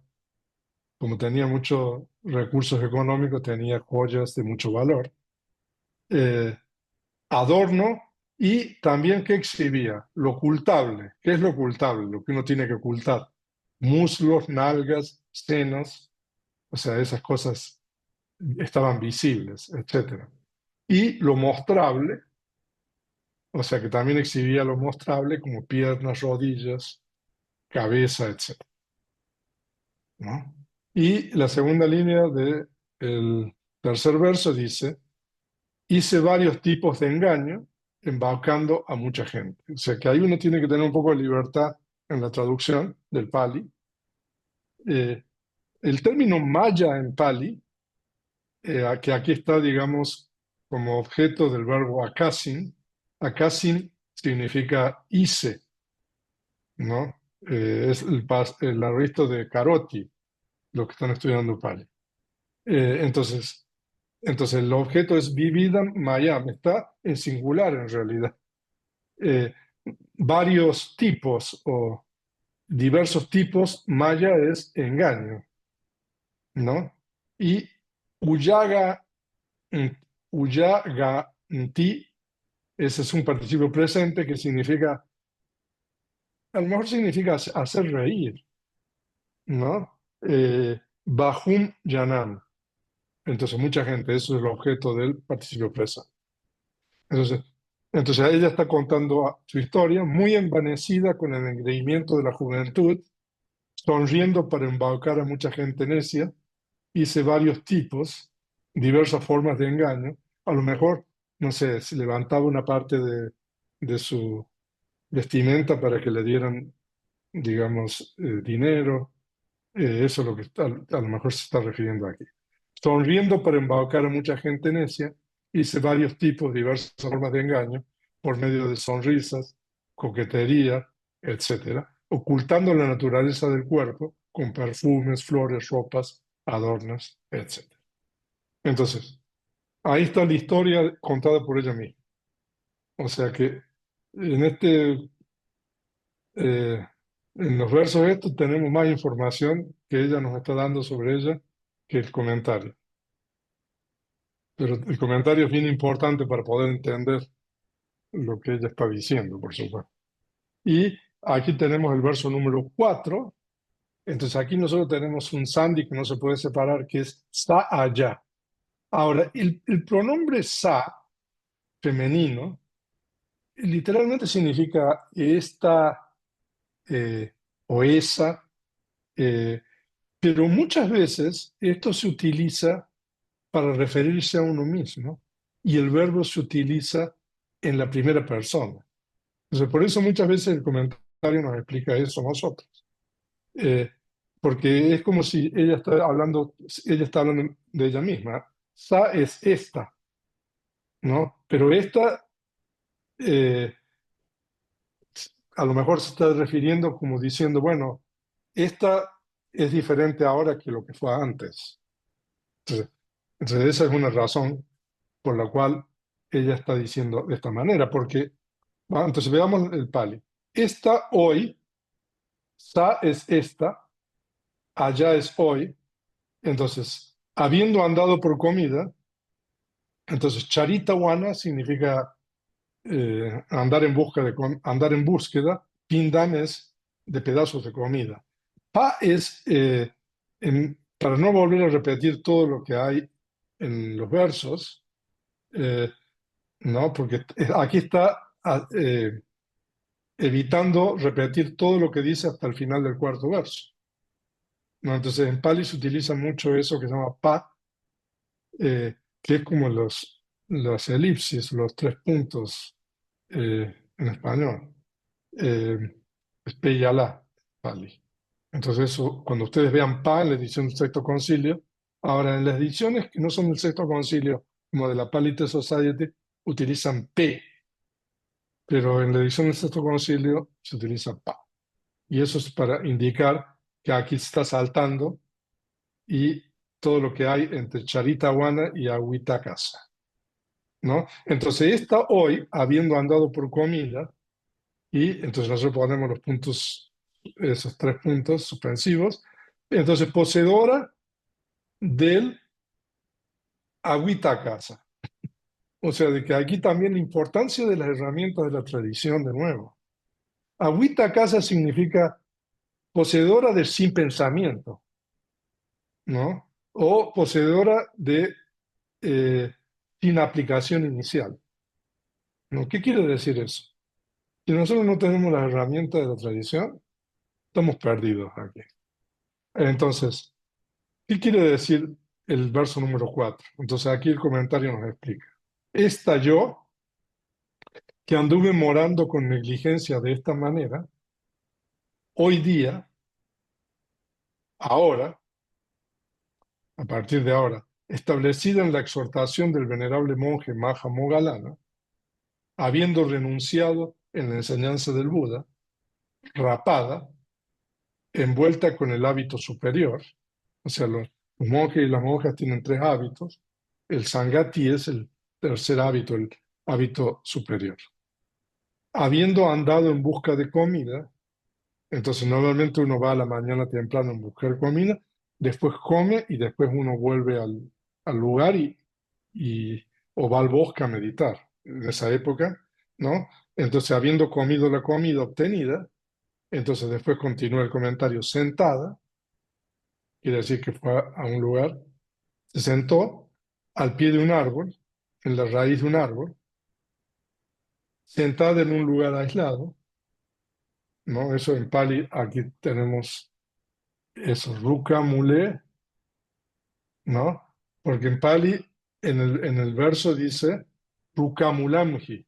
como tenía muchos recursos económicos, tenía joyas de mucho valor, eh, adorno y también que exhibía lo ocultable. ¿Qué es lo ocultable? Lo que uno tiene que ocultar. Muslos, nalgas, senos, o sea, esas cosas estaban visibles, etcétera. Y lo mostrable, o sea, que también exhibía lo mostrable como piernas, rodillas, cabeza, etcétera, ¿no? Y la segunda línea del tercer verso dice, hice varios tipos de engaño embaucando a mucha gente. O sea, que ahí uno tiene que tener un poco de libertad en la traducción del Pali. Eh, el término maya en Pali que aquí está, digamos, como objeto del verbo akasin. Akasin significa hice, ¿no? Es el aristo de Karoti, lo que están estudiando Pali. Entonces, el objeto es vividam mayam, está en singular en realidad. Eh, varios tipos o diversos tipos, maya es engaño, ¿no? Y uyaga, mm, uyaganti. Ese es un participio presente que significa, a lo mejor significa hacer reír, ¿no? Bahum Yanam. Entonces, mucha gente, eso es el objeto del participio presente. Entonces, entonces ella está contando su historia, muy envanecida con el engreimiento de la juventud, sonriendo para embaucar a mucha gente necia. Hice varios tipos, diversas formas de engaño. A lo mejor, no sé, si levantaba una parte de su vestimenta para que le dieran, digamos, dinero. Eso es lo que a lo mejor se está refiriendo aquí. Sonriendo para embaucar a mucha gente necia, hice varios tipos, diversas formas de engaño, por medio de sonrisas, coquetería, etcétera, ocultando la naturaleza del cuerpo con perfumes, flores, ropas, adornos, etcétera. Entonces, ahí está la historia contada por ella misma. O sea que en eh, en los versos estos tenemos más información que ella nos está dando sobre ella que el comentario. Pero el comentario es bien importante para poder entender lo que ella está diciendo, por supuesto. Y aquí tenemos el verso número 4. Entonces aquí nosotros tenemos un sandi que no se puede separar, que es sa allá. Ahora, el pronombre sa femenino literalmente significa esta o esa, eh, pero muchas veces esto se utiliza para referirse a uno mismo y el verbo se utiliza en la primera persona. Entonces, por eso muchas veces el comentario nos explica eso a nosotros. Eh, Porque es como si ella está hablando de ella misma. Sa es esta, ¿no? Pero esta eh, a lo mejor se está refiriendo como diciendo, bueno, esta es diferente ahora que lo que fue antes. Entonces, entonces esa es una razón por la cual ella está diciendo de esta manera, porque, entonces veamos el pali. Esta hoy, sa es esta, allá es hoy, entonces, habiendo andado por comida, entonces charita wana significa andar en andar en búsqueda, pindam es de pedazos de comida. Pa es, para no volver a repetir todo lo que hay en los versos, eh, ¿no? Porque aquí está evitando repetir todo lo que dice hasta el final del cuarto verso, ¿no? Entonces en Pali se utiliza mucho eso que se llama pa, que es como las elipsis, los tres puntos en español. Eh, es pe y alá, Pali. Entonces eso, cuando ustedes vean pa en la edición del Sexto Concilio, ahora en las ediciones que no son del Sexto Concilio, como de la Palite Society, utilizan p, pero en la edición del Sexto Concilio se utiliza pa. Y eso es para indicar que aquí se está saltando y todo lo que hay entre Charitahuana y Agüita Casa, ¿no? Entonces, esta hoy, habiendo andado por comida, y entonces nosotros ponemos los puntos, esos tres puntos suspensivos, entonces poseedora del Agüita Casa. O sea, de que aquí también la importancia de las herramientas de la tradición, de nuevo. Agüita Casa significa poseedora de sin pensamiento, ¿no? O poseedora de sin aplicación inicial, ¿no? ¿Qué quiere decir eso? Si nosotros no tenemos las herramientas de la tradición, estamos perdidos aquí. Entonces, ¿qué quiere decir el verso número 4? Entonces aquí el comentario nos explica. Esta yo, que anduve morando con negligencia de esta manera, hoy día, ahora, a partir de ahora, establecida en la exhortación del venerable monje Maha Moggallana, habiendo renunciado en la enseñanza del Buda, rapada, envuelta con el hábito superior, o sea, los monjes y las monjas tienen tres hábitos, el Sangati es el tercer hábito, el hábito superior. Habiendo andado en busca de comida, entonces normalmente uno va a la mañana temprano en buscar comida, después come y después uno vuelve al lugar y, o va al bosque a meditar. En esa época, ¿no? Entonces, habiendo comido la comida obtenida, entonces después continúa el comentario sentada, quiere decir que fue a un lugar, Se sentó al pie de un árbol, en la raíz de un árbol, sentada en un lugar aislado, ¿no? Eso en Pali, aquí tenemos eso, Ruka Mule, ¿no? Porque en Pali, en el verso dice Ruka Mulamji.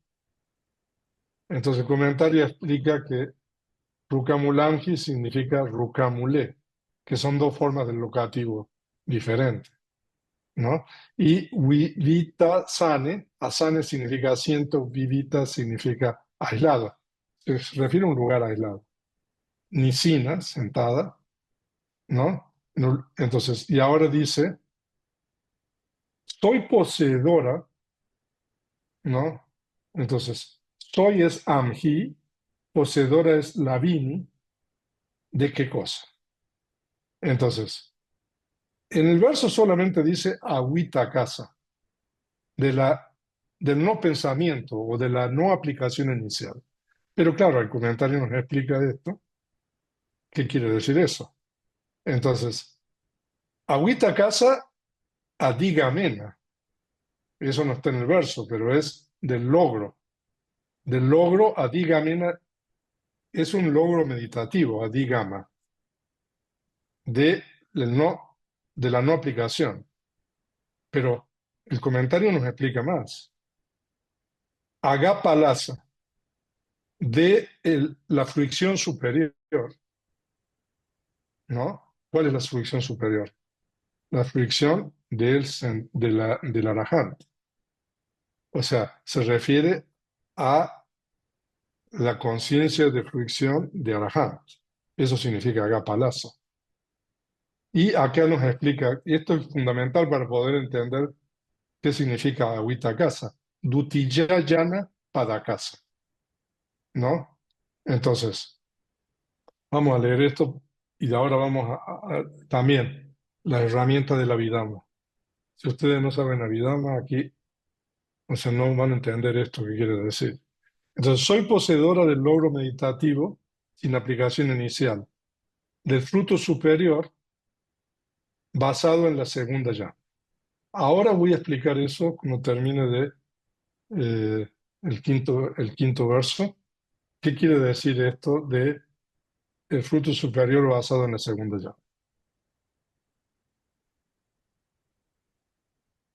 Entonces el comentario explica que Ruka Mulamji significa Ruka Mule, que son dos formas del locativo diferentes, ¿no? Y Vivita Sane, Asane significa asiento, Vivita significa aislado. Se refiere a un lugar aislado. Nisina, sentada, ¿no? No. Entonces, y ahora dice, soy poseedora, ¿no? Entonces, soy es Amhi, poseedora es Lavini, ¿de qué cosa? Entonces, en el verso solamente dice agüita casa, de la, del no pensamiento o de la no aplicación inicial. Pero claro, el comentario nos explica esto. ¿Qué quiere decir eso? Entonces, agüita casa, adigamena. Eso no está en el verso, pero es del logro. Del logro, adigamena es un logro meditativo, adigama, de, no, de la no aplicación. Pero el comentario nos explica más. Agapalasa, de la fricción superior, ¿no? ¿Cuál es la fricción superior? La fricción del arahant. O sea, se refiere a la conciencia de fricción de arahant. Eso significa agapalasa. Y acá nos explica, y esto es fundamental para poder entender qué significa agüita casa. Dutiyayana para casa, ¿no? Entonces, vamos a leer esto y de ahora vamos también la herramienta de la Vidama. Si ustedes no saben la Vidama, aquí, o sea, no van a entender esto que quiere decir. Entonces, soy poseedora del logro meditativo sin aplicación inicial, del fruto superior basado en la segunda llama. Ahora voy a explicar eso cuando termine de el quinto verso. ¿Qué quiere decir esto de el fruto superior basado en la segunda llama?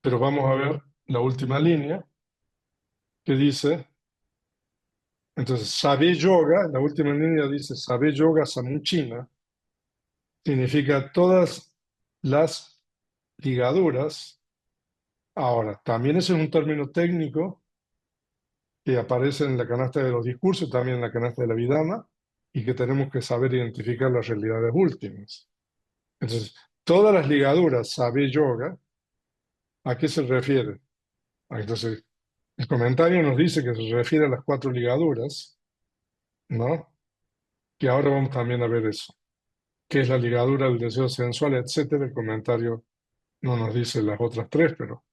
Pero vamos a ver la última línea que dice, entonces, Sabe Yoga, la última línea dice, Sabe Yoga Samuchina, significa todas las ligaduras. Ahora, también ese es un término técnico que aparece en la canasta de los discursos, también en la canasta de la Vidama, y que tenemos que saber identificar las realidades últimas. Entonces, todas las ligaduras, Sabe Yoga, ¿a qué se refiere? Entonces, el comentario nos dice que se refiere a las cuatro ligaduras, ¿no? Que ahora vamos también a ver eso. ¿Qué es la ligadura del deseo sensual, etcétera? El comentario no nos dice las otras tres, pero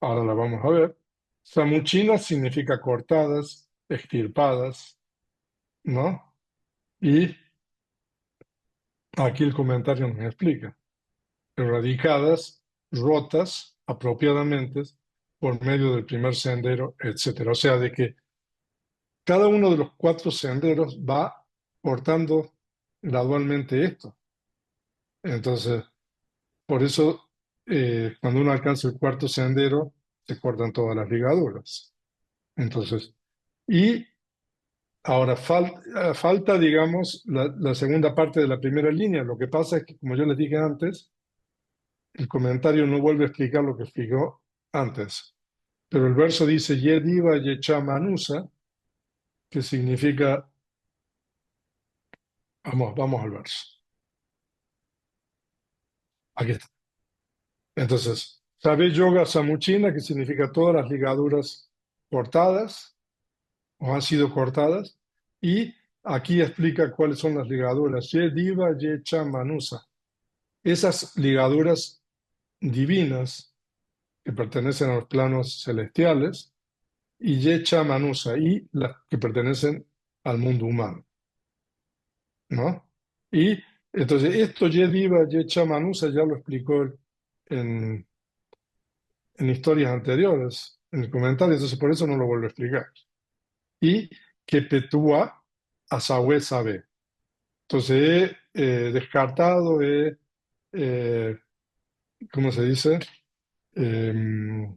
ahora la vamos a ver. Samuchina significa cortadas, extirpadas, ¿no? Y aquí el comentario nos explica. Erradicadas, rotas apropiadamente por medio del primer sendero, etcétera. O sea, de que cada uno de los cuatro senderos va cortando gradualmente esto. Entonces, por eso, cuando uno alcanza el cuarto sendero, se cortan todas las ligaduras. Entonces, y ahora falta, digamos, la segunda parte de la primera línea. Lo que pasa es que, como yo les dije antes, el comentario no vuelve a explicar lo que explicó antes. Pero el verso dice, Yediva Yechamanusa, que significa, vamos al verso. Aquí está. Entonces, Sabe Yoga Samuchina, que significa todas las ligaduras cortadas o han sido cortadas, y aquí explica cuáles son las ligaduras. Ye Diva, Ye Chamanusa. Esas ligaduras divinas que pertenecen a los planos celestiales, y Ye Chamanusa, y las que pertenecen al mundo humano, ¿no? Y entonces esto Ye Diva, Ye Chamanusa ya lo explicó en en historias anteriores, en el comentario, entonces por eso no lo vuelvo a explicar. Y que Petúa Asahué sabe. Entonces he descartado, eh, ¿cómo se dice? Em,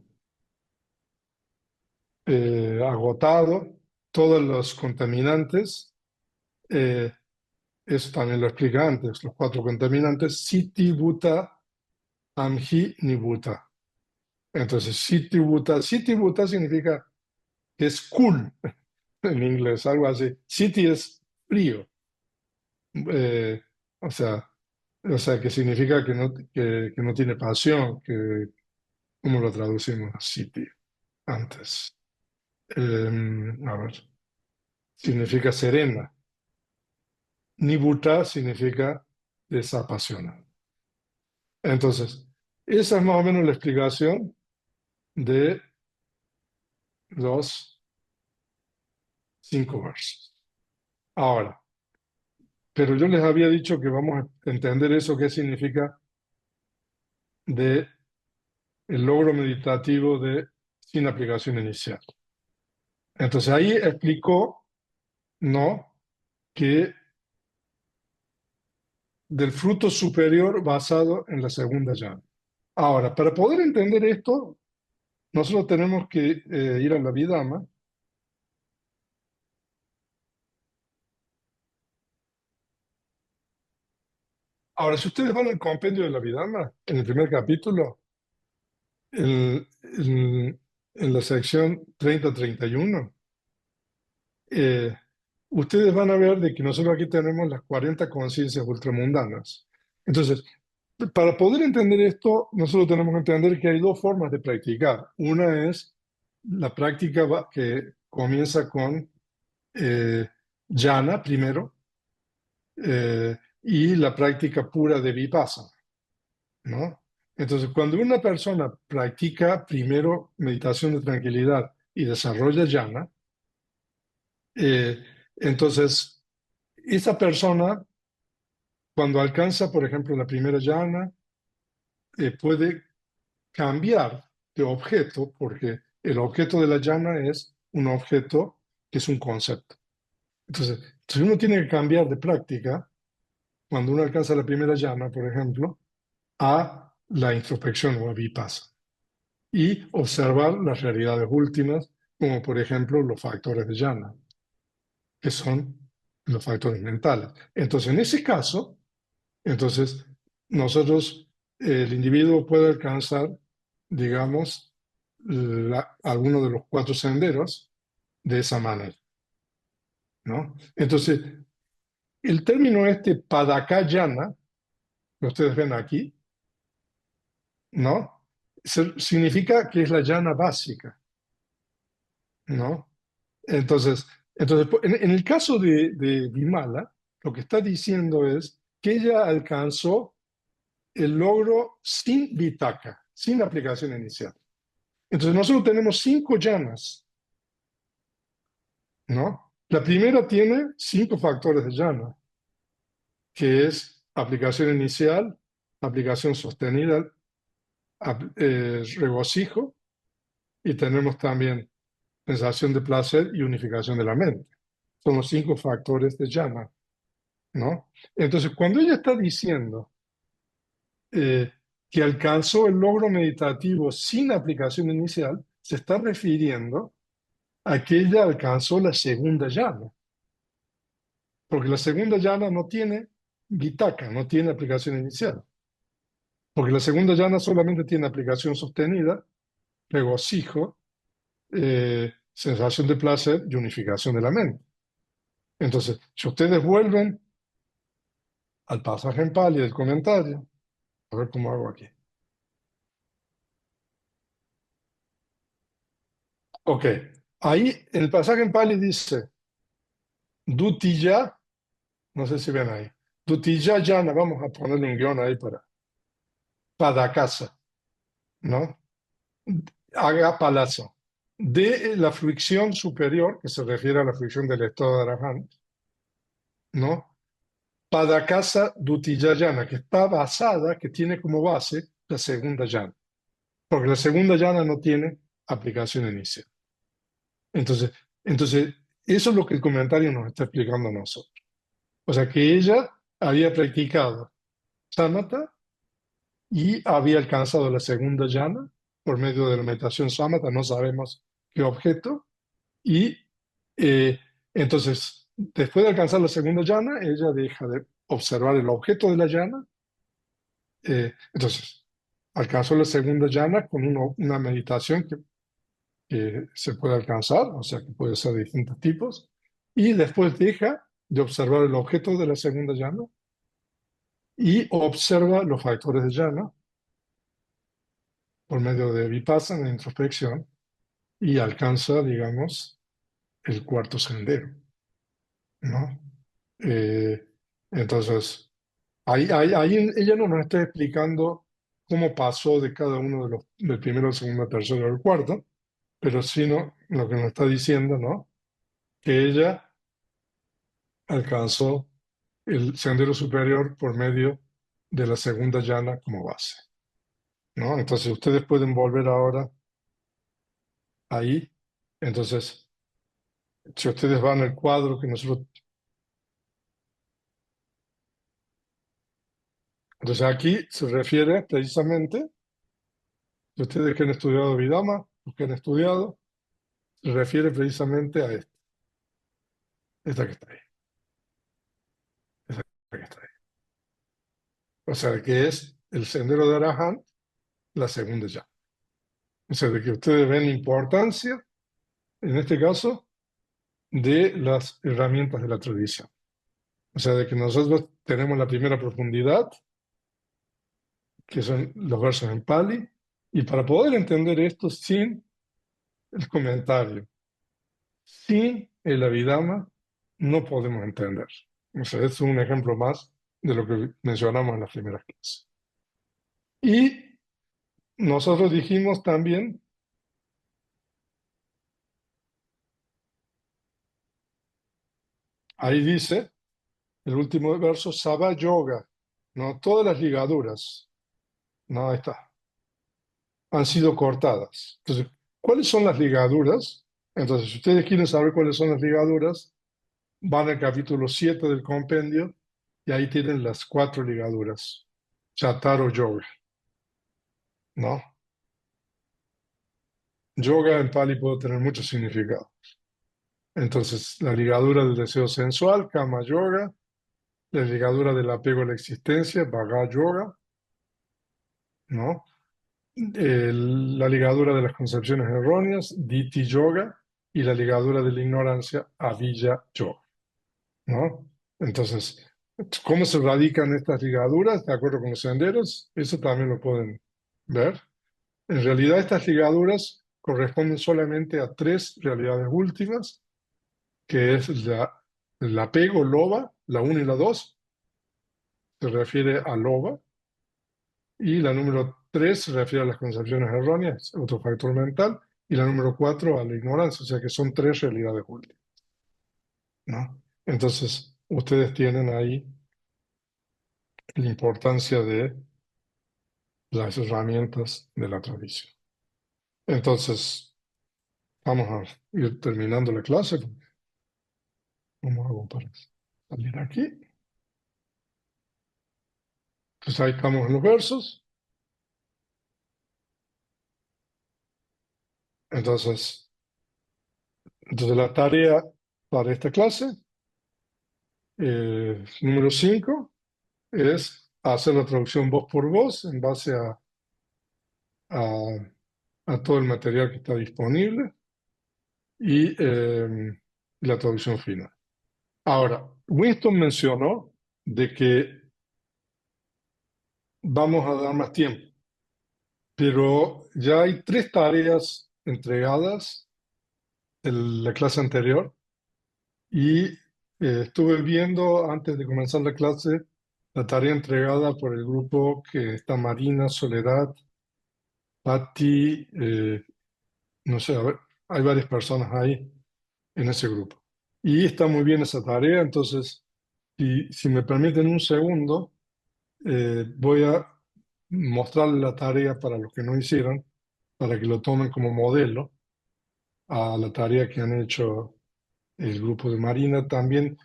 agotado todos los contaminantes. eh, Eso también lo explica antes, los cuatro contaminantes, Siti, Buta, Amji, Nibuta. Entonces, Siti Buta significa que es cool en inglés, algo así. Siti es frío, eh, o sea, que significa que no tiene pasión, ¿cómo lo traducimos? Siti, antes. A ver, significa serena. Nibuta significa desapasionada. Entonces, esa es más o menos la explicación de los 5 versos. Ahora, pero yo les había dicho que vamos a entender eso, qué significa de el logro meditativo de sin aplicación inicial. Entonces ahí explicó, ¿no?, que del fruto superior basado en la segunda llave. Ahora, para poder entender esto, nosotros tenemos que ir a la Vidama. Ahora, si ustedes van al compendio de la Vidama, en el primer capítulo, en la sección 30-31, eh, ustedes van a ver de que nosotros aquí tenemos las 40 conciencias ultramundanas. Entonces, para poder entender esto, nosotros tenemos que entender que hay dos formas de practicar. Una es la práctica que comienza con jhana primero, y la práctica pura de vipassana, ¿no? Entonces, cuando una persona practica primero meditación de tranquilidad y desarrolla jhana, entonces esa persona, cuando alcanza, por ejemplo, la primera jhana, puede cambiar de objeto, porque el objeto de la jhana es un objeto que es un concepto. Entonces uno tiene que cambiar de práctica cuando uno alcanza la primera jhana, por ejemplo, a la introspección o a vipassana y observar las realidades últimas, como por ejemplo los factores de jhana, que son los factores mentales. Entonces, en ese caso, entonces nosotros, el individuo puede alcanzar, digamos, alguno de los cuatro senderos de esa manera, ¿no? Entonces, el término este padakayana, que ustedes ven aquí, ¿no? Significa que es la llana básica, ¿no? Entonces en el caso de Vimala, lo que está diciendo es que ella alcanzó el logro sin vitaka, sin aplicación inicial. Entonces nosotros tenemos 5 llanas, ¿no? La primera tiene 5 factores de llana, que es aplicación inicial, aplicación sostenida, regocijo, y tenemos también sensación de placer y unificación de la mente. Son los 5 factores de llama, ¿no? Entonces, cuando ella está diciendo eh, que alcanzó el logro meditativo sin aplicación inicial, se está refiriendo a que ella alcanzó la segunda llama, porque la segunda llama no tiene vitaka, no tiene aplicación inicial, porque la segunda llama solamente tiene aplicación sostenida, regocijo, sensación de placer y unificación de la mente. Entonces, si ustedes vuelven al pasaje en Pali del comentario, a ver cómo hago aquí. Ok, ahí en el pasaje en Pali dice, Dutilla, no sé si ven ahí, Dutilla Yana, vamos a ponerle un guión ahí para casa, ¿no? Haga palazzo. De la fricción superior, que se refiere a la fricción del estado de Arahant, ¿no? Padakasa Dutilla Yana, que está basada, que tiene como base la segunda llana. porque la segunda llana no tiene aplicación inicial. Entonces, entonces, eso es lo que el comentario nos está explicando a nosotros. O sea, que ella había practicado samatha y había alcanzado la segunda llana por medio de la meditación samatha, no sabemos qué objeto, y eh, entonces, después de alcanzar la segunda llana, ella deja de observar el objeto de la llana. Entonces, alcanzó la segunda llana con una meditación que se puede alcanzar, o sea, que puede ser de distintos tipos, y después deja de observar el objeto de la segunda llana y observa los factores de llana por medio de vipassana, introspección, y alcanza, digamos, el cuarto sendero, ¿no? Eh, entonces, ahí ella no nos está explicando cómo pasó de cada uno de los, del primero, el segundo, el tercero, el cuarto, pero sino lo que nos está diciendo, ¿no? Que ella alcanzó el sendero superior por medio de la segunda llana como base, ¿no? Entonces ustedes pueden volver ahora ahí. Entonces, si ustedes van al cuadro que nosotros... Entonces aquí se refiere precisamente, si ustedes que han estudiado Vidama, los que han estudiado, se refiere precisamente a esta que está ahí, esta que está ahí. O sea, que es el sendero de Arahant, la segunda llana. O sea, de que ustedes ven importancia, en este caso, de las herramientas de la tradición. O sea, de que nosotros tenemos la primera profundidad, que son los versos en Pali, y para poder entender esto sin el comentario, sin el Abhidhamma, no podemos entender. O sea, es un ejemplo más de lo que mencionamos en las primeras clases. Y nosotros dijimos también, ahí dice, el último verso, Sava Yoga, ¿no? Todas las ligaduras, no, ahí está, han sido cortadas. Entonces, ¿cuáles son las ligaduras? Entonces, si ustedes quieren saber cuáles son las ligaduras, van al capítulo 7 del compendio y ahí tienen las 4 ligaduras. Chataro Yoga, ¿no? Yoga en Pali puede tener mucho significado. Entonces, la ligadura del deseo sensual, Kama Yoga, la ligadura del apego a la existencia, Bhaga Yoga, ¿no? La ligadura de las concepciones erróneas, Diti Yoga, y la ligadura de la ignorancia, Avijja Yoga, ¿no? Entonces, ¿cómo se radican estas ligaduras de acuerdo con los senderos? Eso también lo pueden ver. En realidad, estas ligaduras corresponden solamente a 3 realidades últimas, que es el apego, loba, la 1 y la 2, se refiere a loba, y la número 3 se refiere a las concepciones erróneas, otro factor mental, y la número 4 a la ignorancia, o sea que son 3 realidades últimas, ¿no? Entonces, ustedes tienen ahí la importancia de las herramientas de la tradición. Entonces, vamos a ir terminando la clase. ¿Cómo hago para salir aquí? Pues ahí estamos en los versos. Entonces la tarea para esta clase, número 5, es hacer la traducción voz por voz en base a, a todo el material que está disponible y la traducción final. Ahora, Winston mencionó de que vamos a dar más tiempo, pero ya hay 3 tareas entregadas en la clase anterior y estuve viendo antes de comenzar la clase la tarea entregada por el grupo que está Marina, Soledad, Patti, no sé, a ver, hay varias personas ahí en ese grupo. Y está muy bien esa tarea, entonces, si me permiten un segundo, voy a mostrarle la tarea para los que no hicieron para que lo tomen como modelo a la tarea que han hecho el grupo de Marina. También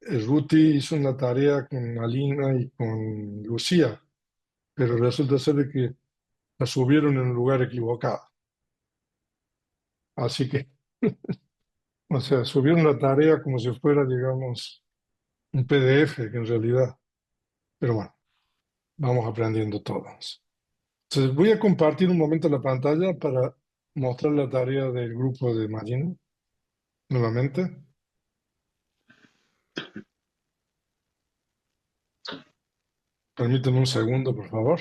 Ruti hizo una tarea con Alina y con Lucía, pero resulta ser de que la subieron en un lugar equivocado. Así que, o sea, subieron la tarea como si fuera, digamos, un PDF, que en realidad, pero bueno, vamos aprendiendo todos. Entonces, voy a compartir un momento la pantalla para mostrar la tarea del grupo de Marina nuevamente. Permítanme un segundo, por favor.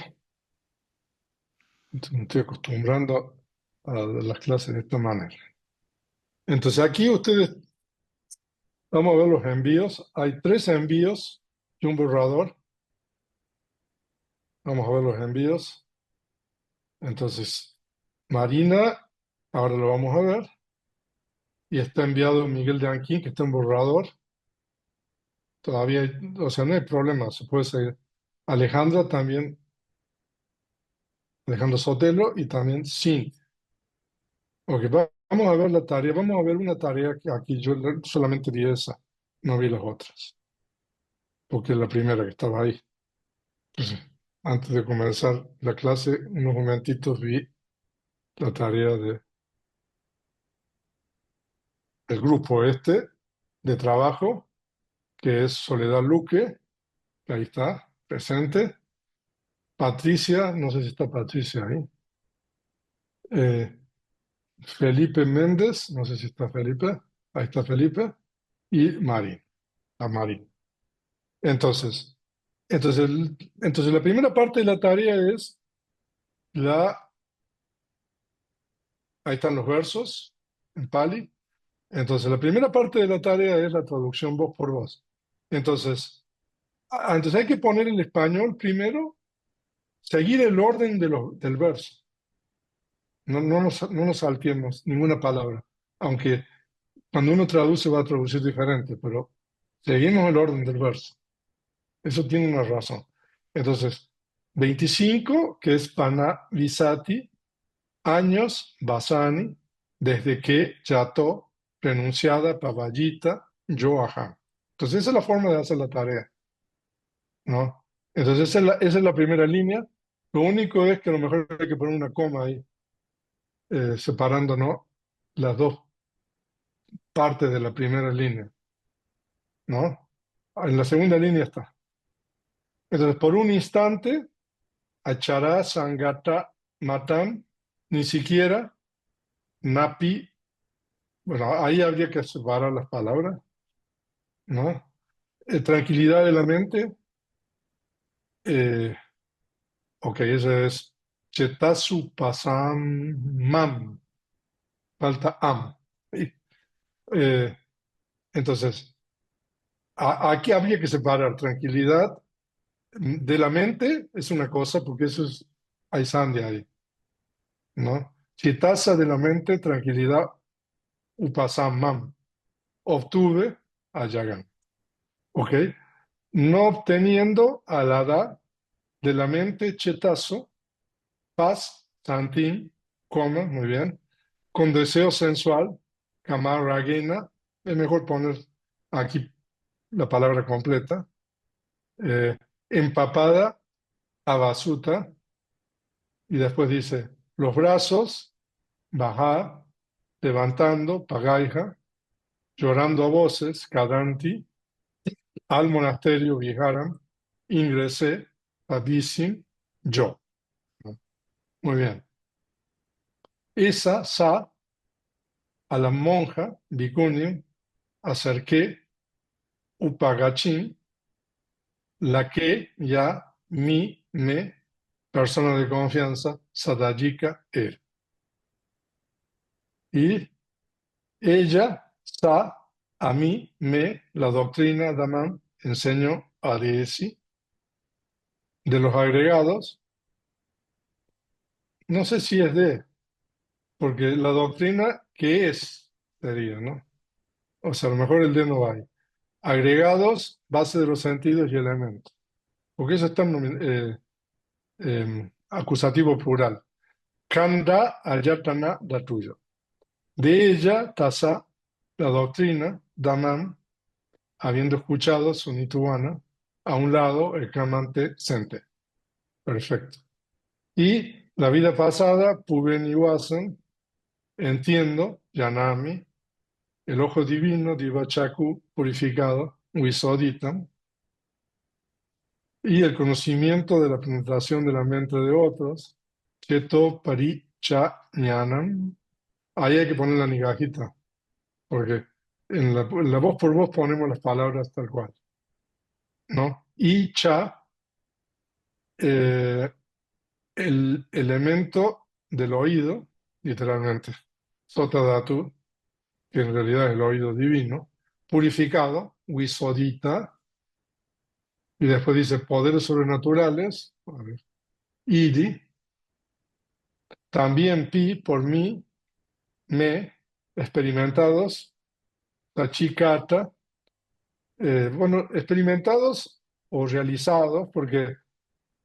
Me estoy acostumbrando a las clases de esta manera. Entonces, aquí ustedes, vamos a ver los envíos. Hay 3 envíos y un borrador. Vamos a ver los envíos. Entonces, Marina, ahora lo vamos a ver. Y está enviado Miguel de Anquín, que está en borrador. Todavía, o sea, no hay problema, se puede seguir. Alejandra también, Alejandro Sotelo y también Sin. Ok, vamos a ver la tarea, vamos a ver una tarea que aquí yo solamente vi esa, no vi las otras, porque es la primera que estaba ahí. Entonces, antes de comenzar la clase, unos momentitos vi la tarea del grupo este de trabajo, que es Soledad Luque, que ahí está, presente. Patricia, no sé si está Patricia ahí. Eh, Felipe Méndez, no sé si está Felipe, ahí está Felipe. Y Mari, a Mari. Entonces, entonces la primera parte de la tarea es la, ahí están los versos en Pali. Entonces, la primera parte de la tarea es la traducción voz por voz. Entonces, entonces hay que poner en español primero, seguir el orden del verso. No nos salteemos ninguna palabra, aunque cuando uno traduce va a traducir diferente, pero seguimos el orden del verso. Eso tiene una razón. Entonces, 25, que es Panavisati, años, Basani, desde que Yato, renunciada, Pavallita, Yoaha. Entonces, esa es la forma de hacer la tarea, ¿no? Entonces, esa es la primera línea. Lo único es que a lo mejor hay que poner una coma ahí, separando, ¿no? Las dos partes de la primera línea, ¿no? En la segunda línea está. Entonces, por un instante, Achará, Sangata, Matam, ni siquiera, Napi, bueno, ahí habría que separar las palabras, ¿no? Tranquilidad de la mente, eh, ok, esa es Chetasu Pasam Mam, falta Am. Y, eh, entonces, aquí habría que separar tranquilidad de la mente, es una cosa, porque eso es Aisandi ahí, ¿no? Chetasa de la mente, tranquilidad, Upasam Mam, obtuve a Yagan, ¿ok? No obteniendo al hada de la mente chetazo, paz, santín, coma, muy bien, con deseo sensual, kamaragena, es mejor poner aquí la palabra completa, eh, empapada, abasuta, y después dice, los brazos, bajar, levantando, pagaija, llorando a voces, kadanti, al monasterio Viharam, ingresé, Abisim, yo. Muy bien. Esa, sa, a la monja, Bhikkhuni, acerqué, upagachín, la que, ya, mi, me, persona de confianza, sadajika, él. Y ella, sa, a mí, me, la doctrina Daman, enseño a de los agregados, no sé si es de, porque la doctrina, ¿qué es? Sería, ¿no? O sea, a lo mejor el de no hay. Agregados, base de los sentidos y elementos. Porque eso está en acusativo plural. Kanda Ayatana Datuyo. De ella, Tasa, la doctrina, Daman, habiendo escuchado Sunitubana, a un lado el clamante Sente. Perfecto. Y la vida pasada, Pubeniwasan, entiendo, Yanami, el ojo divino, Divachaku, purificado, Wisoditam, y el conocimiento de la penetración de la mente de otros, Cheto Paricha Jnanam. Ahí hay que poner la nigajita, porque en la voz por voz ponemos las palabras tal cual, ¿no? Y cha, eh, el elemento del oído, literalmente, sota dhatu, que en realidad es el oído divino, purificado, wisodita, y después dice poderes sobrenaturales, a ver, idi, también pi, por mí, me, experimentados, tachikata, bueno, experimentados o realizados, porque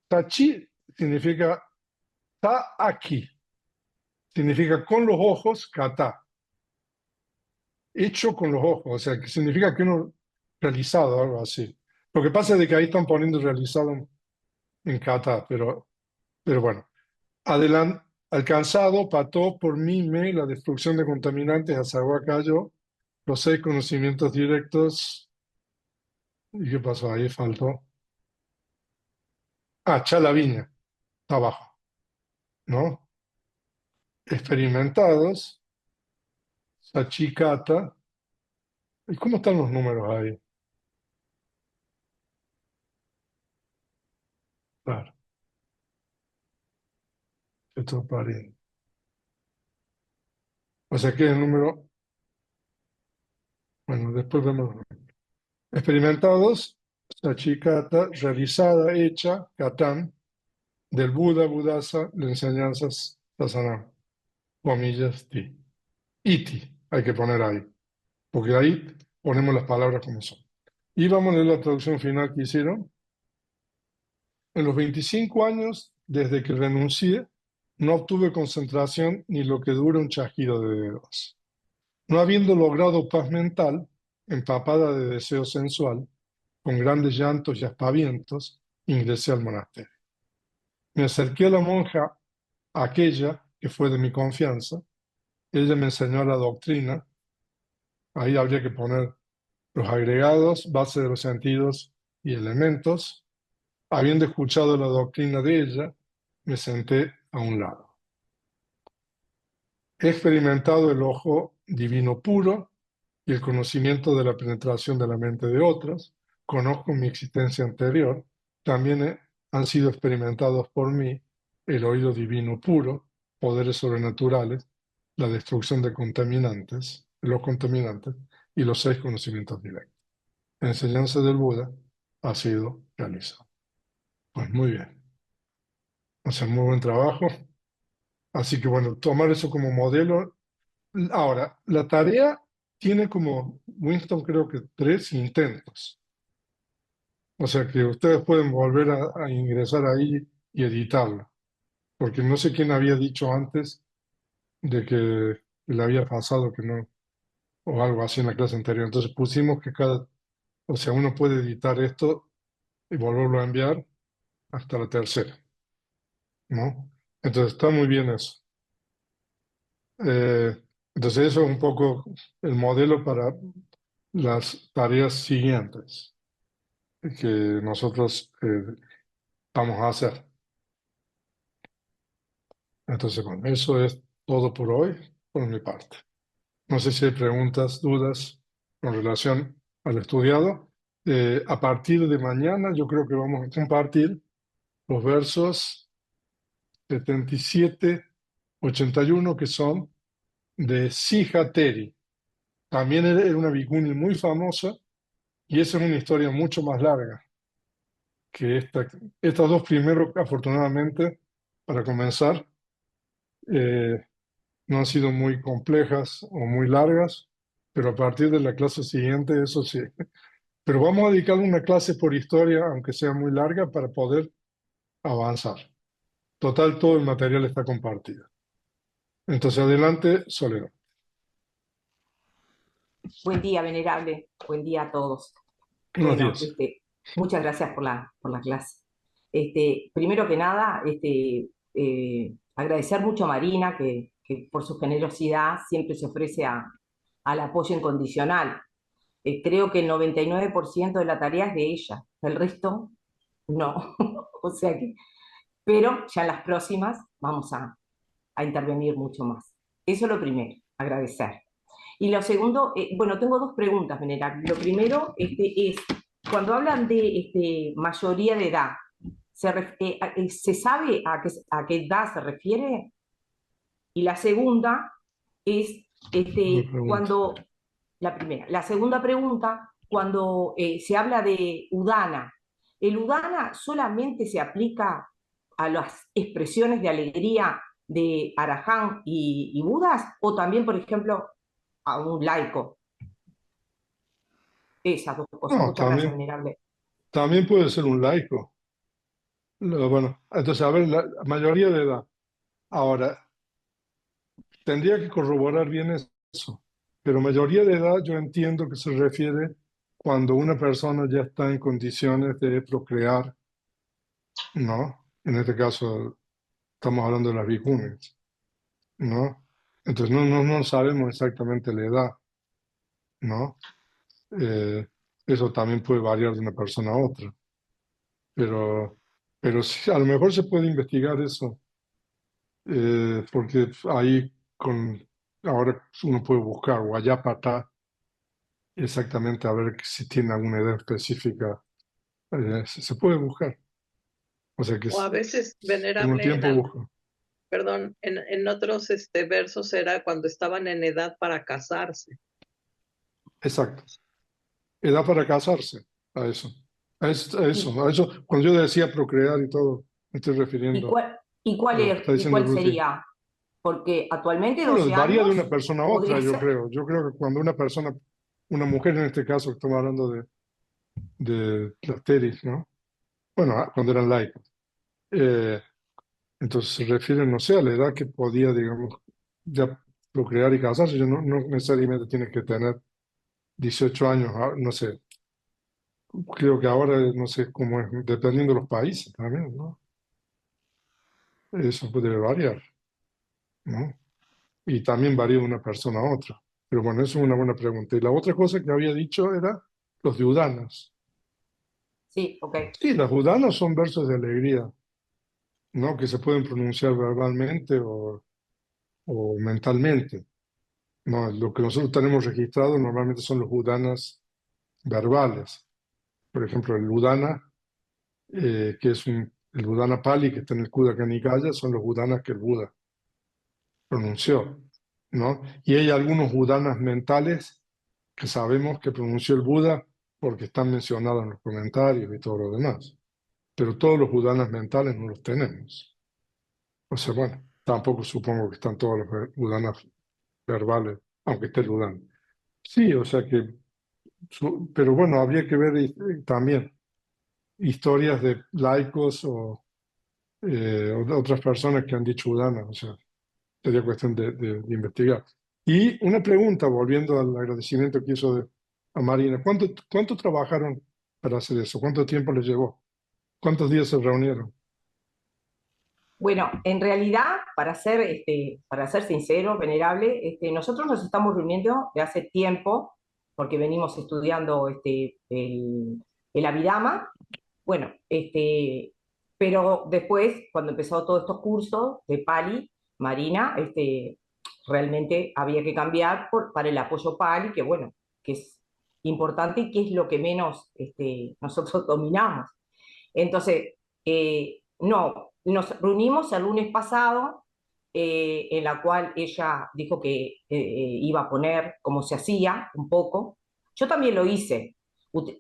tachi significa ta aquí, significa con los ojos, kata, hecho con los ojos, o sea, que significa que uno realizado, algo así. Lo que pasa es de que ahí están poniendo realizado en kata, pero bueno. Alcanzado, pató por mí, me, la destrucción de contaminantes, Asagua cayó, los 6 conocimientos directos. ¿Y qué pasó? Ahí faltó. Ah, Chalaviña, está abajo, ¿no? Experimentados, Sachicata. ¿Y cómo están los números ahí? Claro, esto pariendo. O sea que el número, bueno, después vemos. Experimentados, Sachicata, realizada, hecha, Catán, del Buda, Budasa, de enseñanzas, Sasanam, comillas, ti. Iti, hay que poner ahí, porque ahí ponemos las palabras como son. Y vamos a leer la traducción final que hicieron. En los 25 años desde que renuncié, no obtuve concentración ni lo que dura un chasquido de dedos. No habiendo logrado paz mental, empapada de deseo sensual, con grandes llantos y aspavientos, ingresé al monasterio. Me acerqué a la monja, aquella que fue de mi confianza. Ella me enseñó la doctrina. Ahí habría que poner los agregados, base de los sentidos y elementos. Habiendo escuchado la doctrina de ella, me senté a un lado. He experimentado el ojo divino puro y el conocimiento de la penetración de la mente de otros. Conozco mi existencia anterior. También han sido experimentados por mí el oído divino puro, poderes sobrenaturales, la destrucción de contaminantes, los contaminantes y los 6 conocimientos directos. La enseñanza del Buda ha sido realizada. Pues muy bien. O sea, muy buen trabajo. Así que bueno, tomar eso como modelo. Ahora, la tarea tiene como Winston creo que 3 intentos. O sea que ustedes pueden volver a ingresar ahí y editarlo. Porque no sé quién había dicho antes de que le había pasado que no, o algo así en la clase anterior. Entonces pusimos que o sea, uno puede editar esto y volverlo a enviar hasta la tercera, ¿no? Entonces está muy bien eso. Eh, entonces eso es un poco el modelo para las tareas siguientes que nosotros vamos a hacer. Entonces, bueno, eso es todo por hoy, por mi parte. No sé si hay preguntas, dudas con relación al estudiado. A partir de mañana yo creo que vamos a compartir los versos 77, 81 que son de Sihateri. También era una bhikkhuni muy famosa y esa es una historia mucho más larga que esta. Estas dos primeros, afortunadamente, para comenzar, eh, no han sido muy complejas o muy largas, pero a partir de la clase siguiente, eso sí. Pero vamos a dedicarle una clase por historia, aunque sea muy larga, para poder avanzar. Total, todo el material está compartido. Entonces, adelante, Soledad. Buen día, venerable. Buen día a todos. Buenos Bueno, días. muchas gracias por la clase. Primero que nada, agradecer mucho a Marina, que por su generosidad siempre se ofrece al apoyo incondicional. Creo que el 99% de la tarea es de ella, el resto no. O sea que, pero ya en las próximas vamos a intervenir mucho más. Eso es lo primero, agradecer. Y lo segundo, bueno, tengo dos preguntas, venerable. Lo primero es, cuando hablan de mayoría de edad, ¿se sabe a qué edad se refiere? Y la segunda es, Buena pregunta. la primera, la segunda pregunta, cuando se habla de Udana, ¿el Udana solamente se aplica a las expresiones de alegría de Arahán y Budas, o también, por ejemplo, a un laico? Esas dos cosas. No, Muchas gracias, también, venerable. también puede ser un laico. Bueno, entonces, a ver, la mayoría de edad. Ahora, tendría que corroborar bien eso, pero mayoría de edad yo entiendo que se refiere cuando una persona ya está en condiciones de procrear, ¿no? En este caso estamos hablando de las vírgenes, ¿no? Entonces no sabemos exactamente la edad, ¿no? Eh, Eso también puede variar de una persona a otra, pero, pero sí, a lo mejor se puede investigar eso, porque ahí ahora uno puede buscar Guayapata exactamente a ver si tiene alguna edad específica, se puede buscar, o sea que O a veces, con un venerable, tiempo busca. perdón, en otros versos era cuando estaban en edad para casarse. Exacto, edad para casarse, a eso, ¿Y, a eso, cuando yo decía procrear y todo, me estoy y refiriendo cuál, a lo que está y diciendo cuál Ruthie. sería? Porque actualmente Bueno, 12 varía de una años persona a otra, podría yo ser. creo. Yo creo que cuando una persona, una mujer en este caso, que estamos hablando de las teris, ¿no? Bueno, cuando eran laicos. Eh, entonces se refiere, no sé, a la edad que podía, digamos, ya procrear y casarse. Yo no necesariamente tienes que tener 18 años, no sé. Creo que ahora, no sé cómo es, dependiendo de los países también, ¿no? Eso puede variar, ¿no? Y también varía de una persona a otra. Pero bueno, eso es una buena pregunta. Y la otra cosa que había dicho era los diudanas. Sí, ok. Sí, las judanas son versos de alegría, ¿no? Que se pueden pronunciar verbalmente o mentalmente, ¿no? Lo que nosotros tenemos registrado normalmente son los judanas verbales. Por ejemplo, el Udana, que es el Udana Pali, que está en el Kudaka Nikaya, son los Udanas que el Buda pronunció, ¿no? Y hay algunos Udanas mentales que sabemos que pronunció el Buda porque están mencionados en los comentarios y todo lo demás. Pero todos los Udanas mentales no los tenemos. O sea, bueno, tampoco supongo que están todos los Udanas verbales, aunque esté el Udana. Sí, o sea que, pero bueno, habría que ver también historias de laicos o de otras personas que han dicho Udana, o sea, sería cuestión de investigar. Y una pregunta, volviendo al agradecimiento que hizo a Marina, ¿cuánto trabajaron para hacer eso? ¿Cuánto tiempo les llevó? ¿Cuántos días se reunieron? Bueno, en realidad, para ser sincero, venerable, nosotros nos estamos reuniendo de hace tiempo, porque venimos estudiando el Abhidhamma. Bueno, pero después, cuando empezó todos estos cursos de Pali, Marina, realmente había que cambiar para el apoyo Pali, que bueno, que es importante y que es lo que menos nosotros dominamos. Entonces, no, nos reunimos el lunes pasado, en la cual ella dijo que iba a poner como se hacía un poco. Yo también lo hice,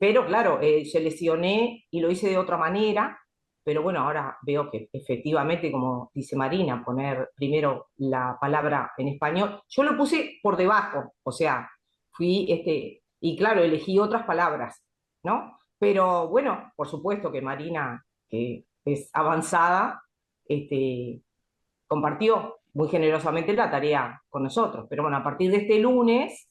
pero claro, se lesioné y lo hice de otra manera, pero bueno, ahora veo que efectivamente, como dice Marina, poner primero la palabra en español, yo lo puse por debajo, o sea, y claro, elegí otras palabras, ¿no? Pero bueno, por supuesto que Marina, que es avanzada, este, compartió. muy generosamente la tarea con nosotros. Pero bueno, a partir de este lunes,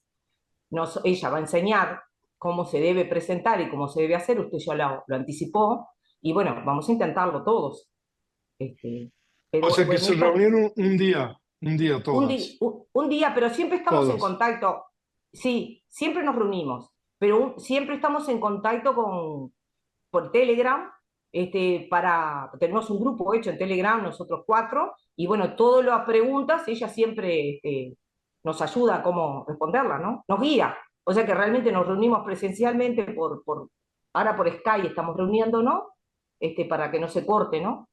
ella va a enseñar cómo se debe presentar y cómo se debe hacer, usted ya lo anticipó, y bueno, vamos a intentarlo todos. O Pero sea que bueno, se reunieron un día todas, un día, pero siempre estamos en todas. contacto. Sí, siempre nos reunimos, pero siempre estamos en contacto por Telegram. Tenemos un grupo hecho en Telegram, nosotros cuatro, y bueno, todas las preguntas, ella siempre nos ayuda a cómo responderlas, ¿no? Nos guía. O sea que realmente nos reunimos presencialmente ahora por Skype estamos reuniéndonos, para que no se corte, ¿no?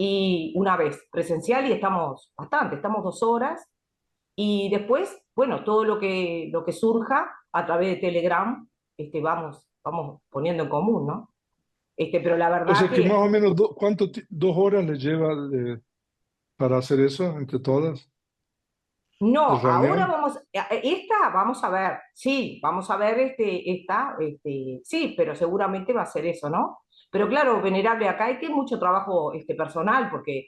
Y una vez presencial y estamos 2 horas, y después, bueno, todo lo que surja a través de Telegram, vamos poniendo en común, ¿no? Pero la O verdad sea que más que o menos, ¿cuánto 2 horas les lleva para hacer eso entre todas, no, de ahora reunión? vamos a ver, sí, vamos a ver sí, pero seguramente va a ser eso, ¿no? Pero claro, venerable, acá hay que mucho trabajo personal, porque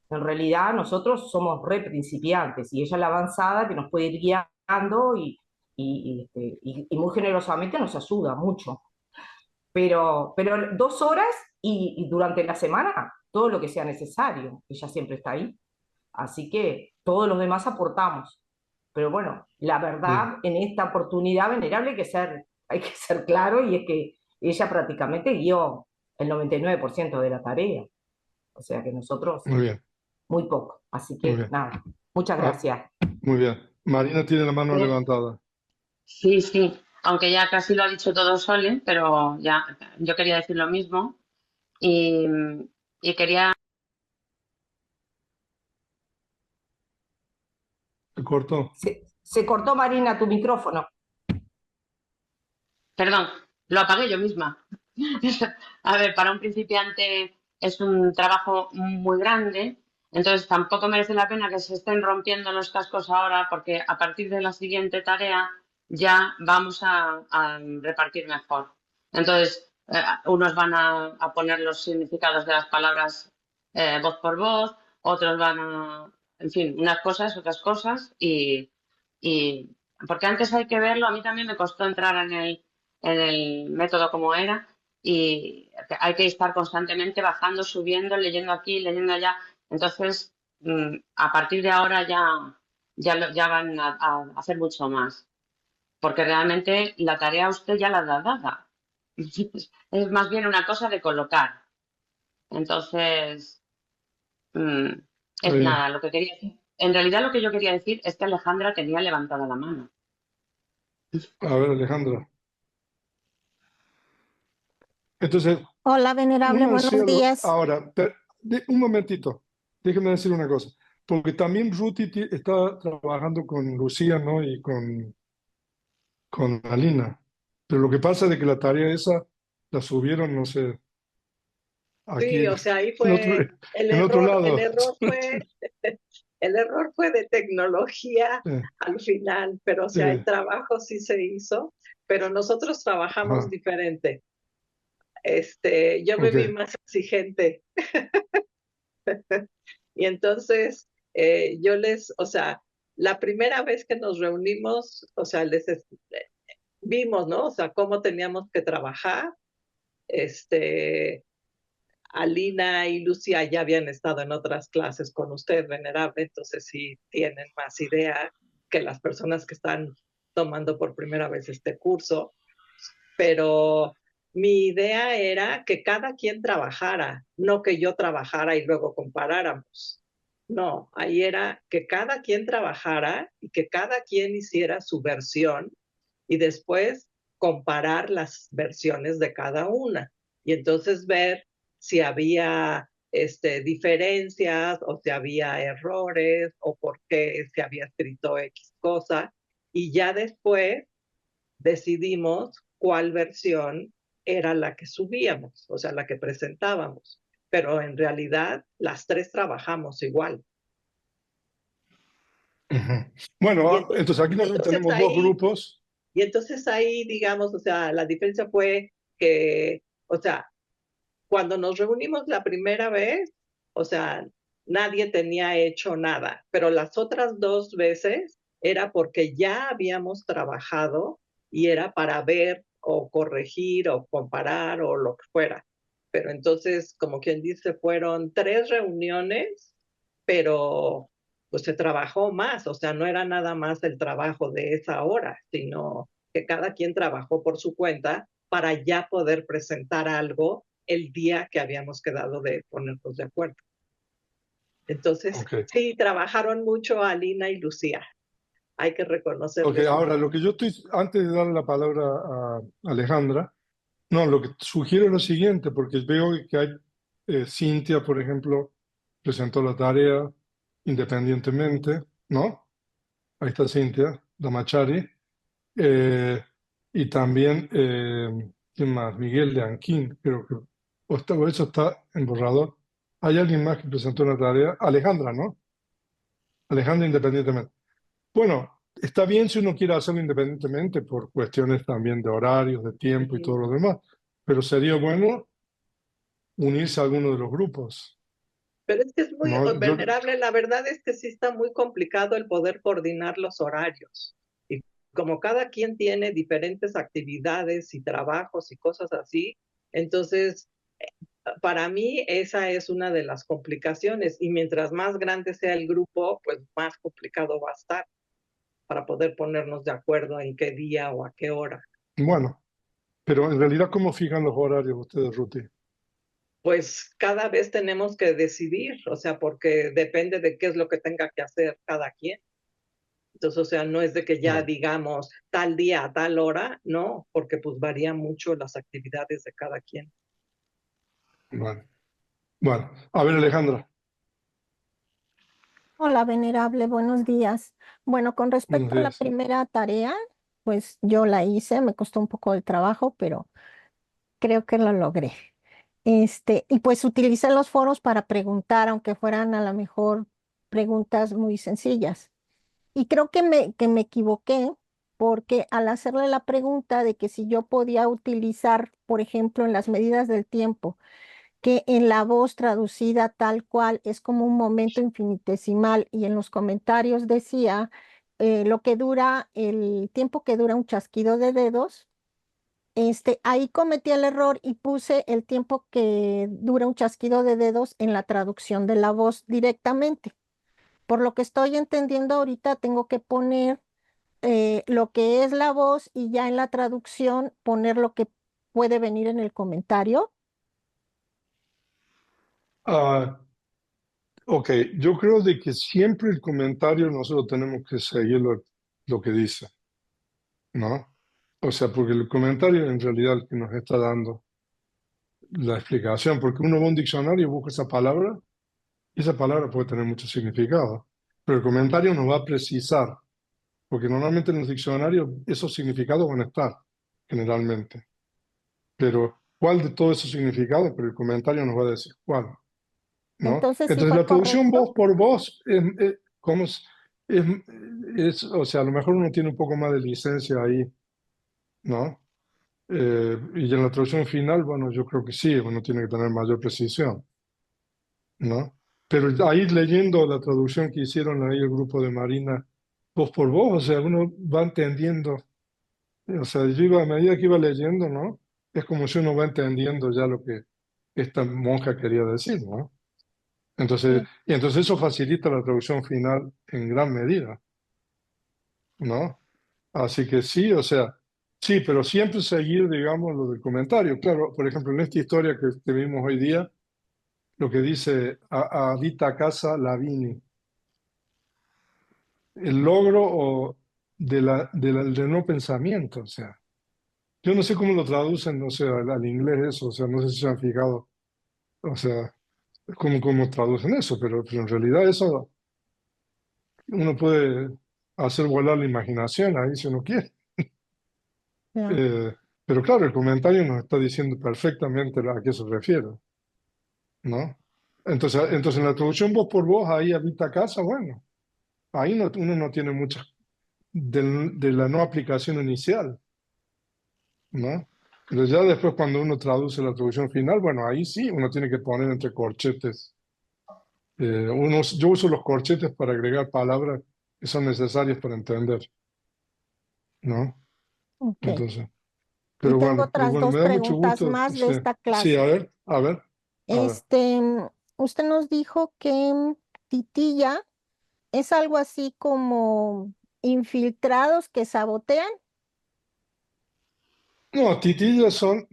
en realidad nosotros somos re principiantes y ella es la avanzada que nos puede ir guiando y muy generosamente nos ayuda mucho. Pero 2 horas y durante la semana todo lo que sea necesario, ella siempre está ahí. Así que todos los demás aportamos. Pero bueno, la Bien, verdad, en esta oportunidad venerable hay que ser claro, y es que ella prácticamente guió el 99% de la tarea. O sea que nosotros muy bien, muy poco. Así muy que bien. nada, muchas Ah, gracias. muy bien. Marina tiene la mano Sí, levantada. sí, sí. Aunque ya casi lo ha dicho todo Sole, pero ya yo quería decir lo mismo y, y quería, ¿Se cortó? Se cortó, Marina, tu micrófono. perdón, lo apagué yo misma. A ver, para un principiante es un trabajo muy grande, entonces tampoco merece la pena que se estén rompiendo los cascos ahora, porque a partir de la siguiente tarea ya vamos a repartir mejor. Entonces, unos van a poner los significados de las palabras voz por voz, otros van a, en fin, unas cosas, otras cosas, y porque antes hay que verlo, a mí también me costó entrar en el método como era, y hay que estar constantemente bajando, subiendo, leyendo aquí, leyendo allá. Entonces, a partir de ahora ya van a hacer mucho más, porque realmente la tarea usted ya la da dada. Es más bien una cosa de colocar. Entonces, mm, Está es bien. nada, lo que quería decir. En realidad lo que yo quería decir es que Alejandra tenía levantada la mano. A ver, Alejandra. Entonces, Hola, venerable, uno decía buenos días. ahora, un momentito, déjeme decir una cosa, porque también Ruti está trabajando con Lucía, ¿no? Y con Alina. Pero lo que pasa es de que la tarea esa la subieron, no sé, aquí Sí, o sea, ahí en otro, fue en otro el lado. error fue, el error fue de tecnología Sí, al final, pero o sí, sea, el trabajo sí se hizo, pero nosotros trabajamos ajá, diferente. Yo me vi ok. más exigente y entonces o sea, la primera vez que nos reunimos, o sea, vimos, ¿no? O sea, cómo teníamos que trabajar. Este, Alina y Lucía ya habían estado en otras clases con usted, venerable, entonces sí tienen más idea que las personas que están tomando por primera vez este curso, pero mi idea era que cada quien trabajara, no que yo trabajara y luego comparáramos. No, ahí era que cada quien trabajara y que cada quien hiciera su versión y después comparar las versiones de cada una. Y entonces ver si había diferencias o si había errores o por qué se había escrito X cosa. Y ya después decidimos cuál versión era la que subíamos, o sea, la que presentábamos. Pero en realidad las tres trabajamos igual. Ujú. Y Bueno, entonces, entonces aquí y nosotros entonces tenemos dos ahí grupos. Y entonces ahí, digamos, o sea, la diferencia fue que, o sea, cuando nos reunimos la primera vez, o sea, nadie tenía hecho nada, pero las otras 2 veces era porque ya habíamos trabajado y era para ver o corregir o comparar o lo que fuera. Pero entonces, como quien dice, fueron 3 reuniones, pero pues se trabajó más, o sea, no era nada más el trabajo de esa hora, sino que cada quien trabajó por su cuenta para ya poder presentar algo el día que habíamos quedado de ponernos de acuerdo. Entonces, Ok. sí, trabajaron mucho Alina y Lucía. Hay que Ok, reconocerles. ahora lo que yo estoy, antes de darle la palabra a Alejandra, no, lo que sugiero es lo siguiente, porque veo que hay, Cintia, por ejemplo, presentó la tarea independientemente, ¿no? Ahí está Cintia, Damachari, eh, y también, ¿quién más? Miguel de Anquín, creo que, o eso está en borrador. ¿Hay alguien más que presentó una tarea? Alejandra, ¿no? Alejandra independientemente. Bueno, está bien si uno quiere hacerlo independientemente por cuestiones también de horarios, de tiempo y todo lo demás, pero sería bueno unirse a alguno de los grupos, Pero es que es muy ¿no? venerable. La verdad es que sí está muy complicado el poder coordinar los horarios. Y como cada quien tiene diferentes actividades y trabajos y cosas así, entonces para mí esa es una de las complicaciones. Y mientras más grande sea el grupo, pues más complicado va a estar para poder ponernos de acuerdo en qué día o a qué hora. Bueno, pero en realidad, ¿cómo fijan los horarios ustedes, Ruti? Pues cada vez tenemos que decidir, o sea, porque depende de qué es lo que tenga que hacer cada quien. Entonces, o sea, no es de que ya Bueno, digamos tal día a tal hora, no, porque pues varía mucho las actividades de cada quien. bueno, bueno. A ver, Alejandra, Hola, venerable, buenos días. Bueno, con buenos respecto a la días. primera tarea, pues yo la hice, me costó un poco el trabajo, pero creo que lo logré. Y pues utilicé los foros para preguntar, aunque fueran a lo mejor preguntas muy sencillas. Y creo que me equivoqué porque al hacerle la pregunta de que si yo podía utilizar, por ejemplo, en las medidas del tiempo, que en la voz traducida tal cual es como un momento infinitesimal y en los comentarios decía lo que dura, el tiempo que dura un chasquido de dedos. Ahí cometí el error y puse el tiempo que dura un chasquido de dedos en la traducción de la voz directamente. Por lo que estoy entendiendo ahorita, tengo que poner lo que es la voz y ya en la traducción poner lo que puede venir en el comentario. Ah, ok, yo creo de que siempre el comentario nosotros tenemos que seguir lo que dice, ¿no? O sea, porque el comentario en realidad el que nos está dando la explicación, porque uno va a un diccionario y busca esa palabra, y esa palabra puede tener mucho significado, pero el comentario nos va a precisar, porque normalmente en los diccionarios esos significados van a estar, generalmente, pero ¿cuál de todos esos significados? Pero el comentario nos va a decir cuál, ¿no? Entonces sí Entonces fue la traducción voz correcto. por voz, ¿cómo es, o sea, a lo mejor uno tiene un poco más de licencia ahí, ¿no? Y en la traducción final, bueno, yo creo que sí, uno tiene que tener mayor precisión, ¿no? Pero ahí leyendo la traducción que hicieron ahí el grupo de Marina, voz por voz, o sea, uno va entendiendo, o sea, yo iba, a medida que iba leyendo, ¿no? Es como si uno va entendiendo ya lo que esta monja quería decir, ¿no? Entonces, Sí. y entonces eso facilita la traducción final en gran medida, ¿no? Así que sí, o sea, sí, pero siempre seguir, digamos, lo del comentario. Claro, por ejemplo, en esta historia que vimos hoy día, lo que dice Adita Casa Lavini, el logro del no pensamiento, o sea, yo no sé cómo lo traducen, no sé, al inglés eso, o sea, no sé si se han fijado, o sea, cómo traducen eso, pero en realidad eso uno puede hacer volar la imaginación ahí si uno quiere. Ya. Eh, pero claro, el comentario nos está diciendo perfectamente a qué se refiere, ¿no? Entonces en la traducción voz por voz, ahí Habita Casa, bueno, ahí uno no tiene muchas de la no aplicación inicial, ¿no? Pero ya después cuando uno traduce la traducción final, bueno, ahí sí uno tiene que poner entre corchetes Yo uso los corchetes para agregar palabras que son necesarias para entender, ¿no? Ok. Entonces, Y pero tengo bueno, otras dos me da mucho preguntas gusto. más de Sí, esta sí, clase. a ver, a ver. Usted nos dijo que titilla es algo así como infiltrados que sabotean. No, titillas son,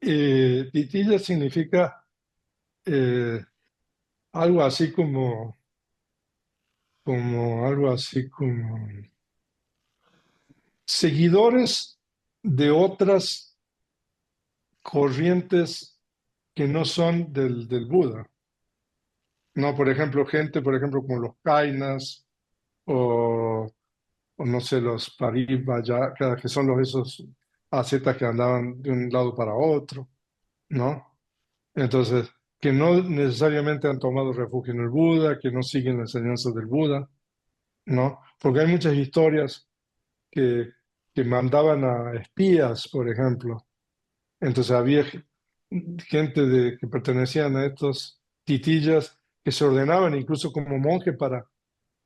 titilla significa eh, algo así algo así como seguidores de otras corrientes que no son del Buda. No, por ejemplo, gente, por ejemplo, como los Kainas o no sé, los Parivajaka, que son esos ascetas que andaban de un lado para otro, ¿no? Entonces, que no necesariamente han tomado refugio en el Buda, que no siguen las enseñanzas del Buda, ¿no? Porque hay muchas historias que, que mandaban a espías, por ejemplo. Entonces había gente que pertenecían a estos titillas que se ordenaban incluso como monje para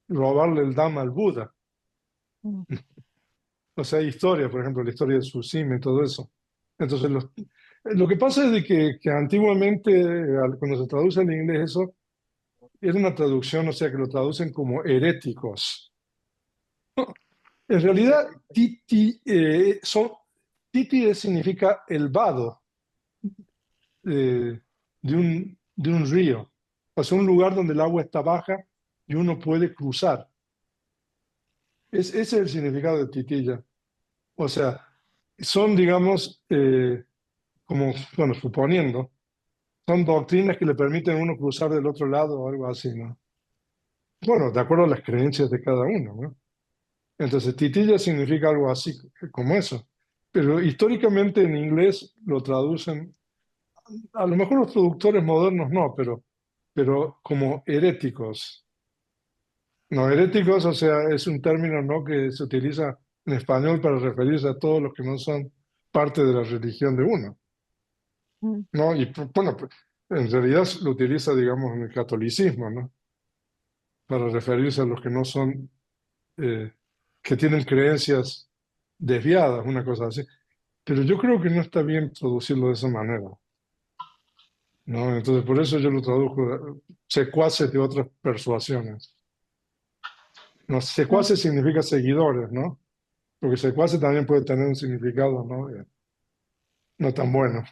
robarle el Dhamma al Buda. Mm. O sea, hay historia, por ejemplo, la historia de Susima y todo eso. Entonces, lo que pasa es de que antiguamente, cuando se traduce al inglés eso, era una traducción, o sea, que lo traducen como heréticos. En realidad, titi significa el vado de un río, o sea, un lugar donde el agua está baja y uno puede cruzar. Ese es el significado de titilla. O sea, son, digamos, como, bueno, suponiendo, son doctrinas que le permiten a uno cruzar del otro lado o algo así, ¿no? Bueno, de acuerdo a las creencias de cada uno, ¿no? Entonces, titilla significa algo así como eso. Pero históricamente en inglés lo traducen, a lo mejor los traductores modernos no, pero como heréticos. No, heréticos, o sea, es un término, ¿no?, que se utiliza en español para referirse a todos los que no son parte de la religión de uno, Mm. ¿no? Y bueno, en realidad lo utiliza, digamos, en el catolicismo, ¿no? Para referirse a los que no son, eh, que tienen creencias desviadas, una cosa así. Pero yo creo que no está bien traducirlo de esa manera, ¿no? Entonces, por eso yo lo traduzco secuaces de otras persuasiones. No, No, secuaces significa seguidores, ¿no? Porque secuaces también puede tener un significado, ¿no? No tan bueno.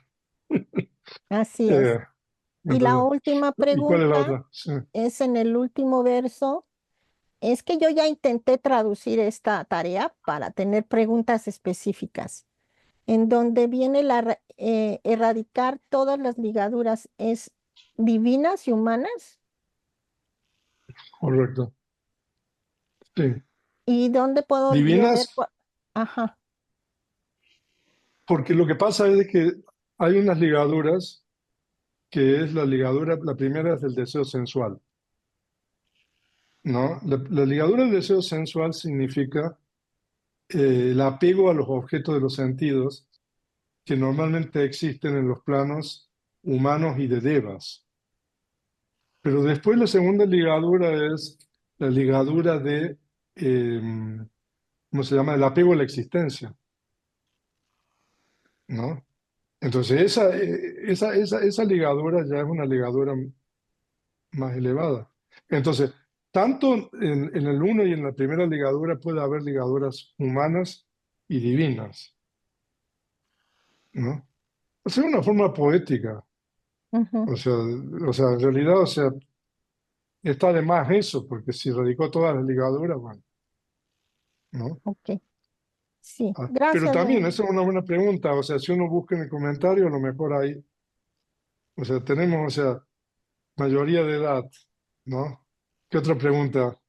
así es. Eh, Y la entonces, última ¿y cuál es la pregunta otra? Sí. es en el último verso. Es que yo ya intenté traducir esta tarea para tener preguntas específicas. En donde viene erradicar todas las ligaduras, ¿es divinas y humanas? Correcto. Sí. ¿Y dónde puedo yo ver? Divinas, Ajá. porque lo que pasa es de que hay unas ligaduras que es la ligadura, la primera es del deseo sensual, ¿no? La ligadura del deseo sensual significa el apego a los objetos de los sentidos que normalmente existen en los planos humanos y de devas. Pero después la segunda ligadura es la ligadura eh, ¿cómo se llama? El apego a la existencia, ¿no? Entonces esa ligadura ya es una ligadura más elevada. Entonces, tanto en el uno y en la primera ligadura puede haber ligaduras humanas y divinas, ¿no? O sea, una forma poética. Ujú. En realidad, o sea, está de más eso, porque si radicó todas las ligaduras, bueno, ¿no? Ok. Sí. Pero Gracias, también, don. esa es una buena pregunta, o sea, si uno busca en el comentario, a lo mejor hay, o sea, tenemos, o sea, mayoría de edad, ¿no? ¿Qué otra pregunta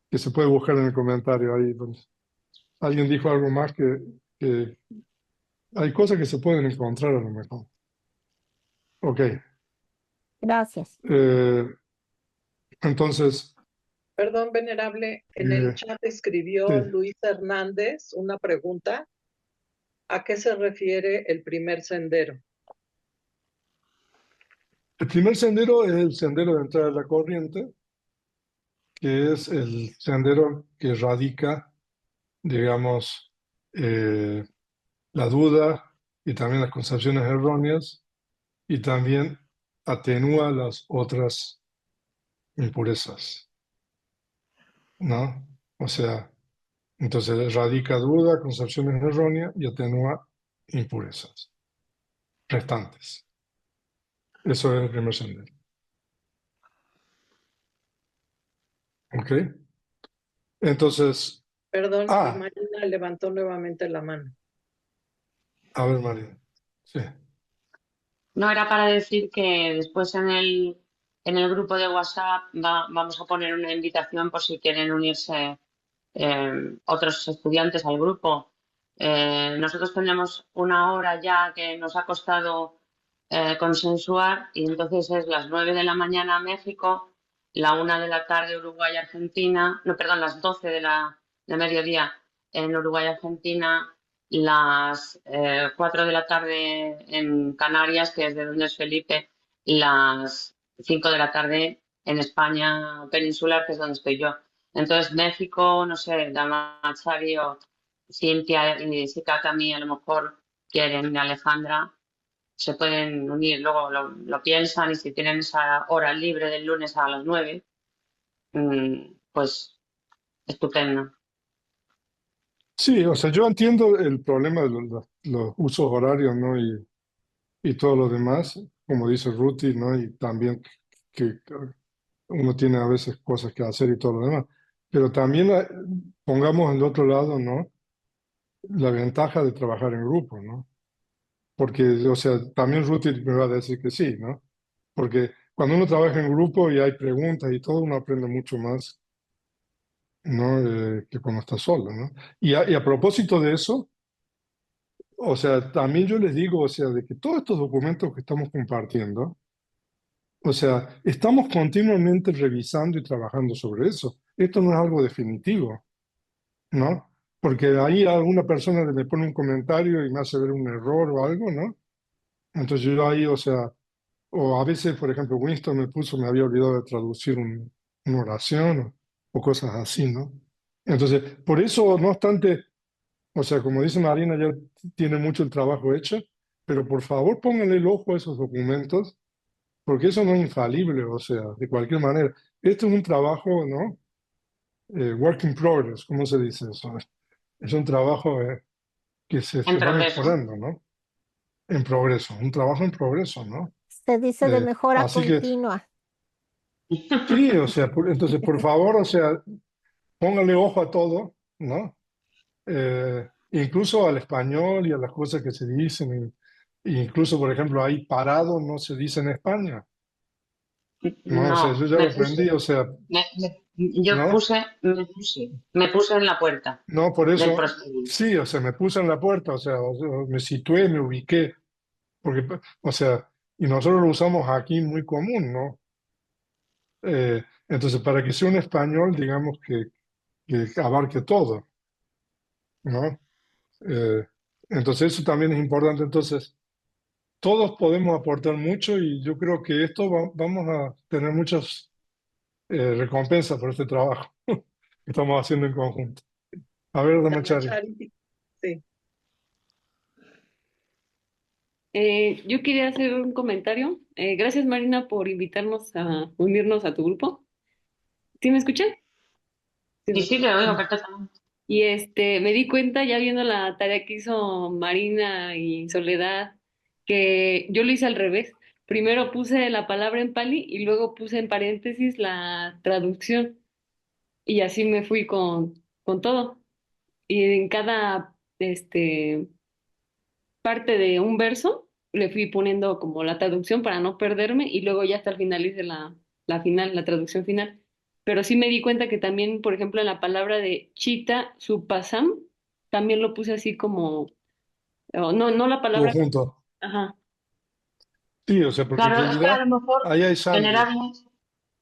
que se puede buscar en el comentario ahí? Pues, alguien dijo algo más que hay cosas que se pueden encontrar a lo mejor. Ok, Gracias. entonces, Perdón, venerable, en el eh, chat escribió sí. Luis Hernández una pregunta. ¿A qué se refiere el primer sendero? El primer sendero es el sendero de entrada de la corriente, que es el sendero que radica, digamos, eh, la duda y también las concepciones erróneas y también atenúa las otras impurezas, ¿no? O sea, entonces radica duda, concepciones erróneas y atenúa impurezas restantes. Eso es el primer sendero. ¿Ok? Entonces, Perdón, y Marina levantó nuevamente la mano. a ver, María. Sí. No, era para decir que después en el grupo de WhatsApp vamos a poner una invitación por si quieren unirse otros estudiantes al grupo. Nosotros tenemos una hora ya que nos ha costado consensuar y entonces es las 9 de la mañana México, la 1 de la tarde Uruguay, Argentina, no, perdón, las 12 de mediodía en Uruguay, Argentina, las 4 de la tarde en Canarias, que es de donde es Felipe, y las 5 de la tarde en España peninsular, que es donde estoy yo. Entonces, México, no sé, Dama, Xavi o Cintia y Sica también a lo mejor quieren, y Alejandra, se pueden unir, luego lo piensan y si tienen esa hora libre del lunes a las 9, pues estupendo. Sí, o sea, yo entiendo el problema de los usos horarios, ¿no? Y todo lo demás, como dice Ruti, ¿no? Y también que uno tiene a veces cosas que hacer y todo lo demás. Pero también pongamos el otro lado, ¿no? La ventaja de trabajar en grupo, ¿no? Porque, o sea, también Ruti me va a decir que sí, ¿no? Porque cuando uno trabaja en grupo y hay preguntas y todo, uno aprende mucho más, ¿no? Que cuando está solo, ¿no? Y a propósito de eso, o sea, también yo les digo, o sea, de que todos estos documentos que estamos compartiendo, o sea, estamos continuamente revisando y trabajando sobre eso. Esto no es algo definitivo, ¿no? Porque ahí alguna persona me pone un comentario y me hace ver un error o algo, ¿no? Entonces yo ahí, o sea, o a veces, por ejemplo, Winston me había olvidado de traducir una oración o cosas así, ¿no? Entonces, por eso, no obstante, o sea, como dice Marina, ya tiene mucho el trabajo hecho, pero por favor pónganle el ojo a esos documentos, porque eso no es infalible, o sea, de cualquier manera. Esto es un trabajo, ¿no? Work in progress, ¿cómo se dice eso? Es un trabajo que En se va progreso. mejorando, ¿no? En progreso, un trabajo en progreso, ¿no? Se dice de mejora Así que, continua. sí, o sea, entonces, por favor, o sea, pónganle ojo a todo, ¿no? Incluso al español y a las cosas que se dicen, y incluso, por ejemplo, ahí parado no se dice en España, ¿no? O sea, No, yo ya lo aprendí, o sea, yo ¿no? me puse en la puerta No, por del eso, prostíbulo. sí, o sea, me puse en la puerta, o sea, me situé, me ubiqué, porque, o sea, y nosotros lo usamos aquí muy común, ¿no? Entonces, para que sea un español, digamos que abarque todo, ¿no? Eh, entonces, eso también es importante. Entonces, todos podemos aportar mucho y yo creo que esto vamos a tener muchas recompensas por este trabajo que estamos haciendo en conjunto. A ver, Damachari. Charity. Sí. Yo quería hacer un comentario. Gracias, Marina, por invitarnos a unirnos a tu grupo. ¿Sí me escuchan? Sí, Sí, ¿no? sí, le oigo perfectamente. Y me di cuenta ya viendo la tarea que hizo Marina y Soledad, que yo lo hice al revés. Primero puse la palabra en pali y luego puse en paréntesis la traducción. Y así me fui con todo. Y en cada parte de un verso le fui poniendo como la traducción para no perderme y luego ya hasta el final hice la final, la traducción final. Pero sí me di cuenta que también, por ejemplo, en la palabra de chita supasam, también lo puse así como, no la Todo palabra, junto. ajá, Sí, o sea, porque en Claro, es que a realidad lo mejor, ahí hay sangre. venerable,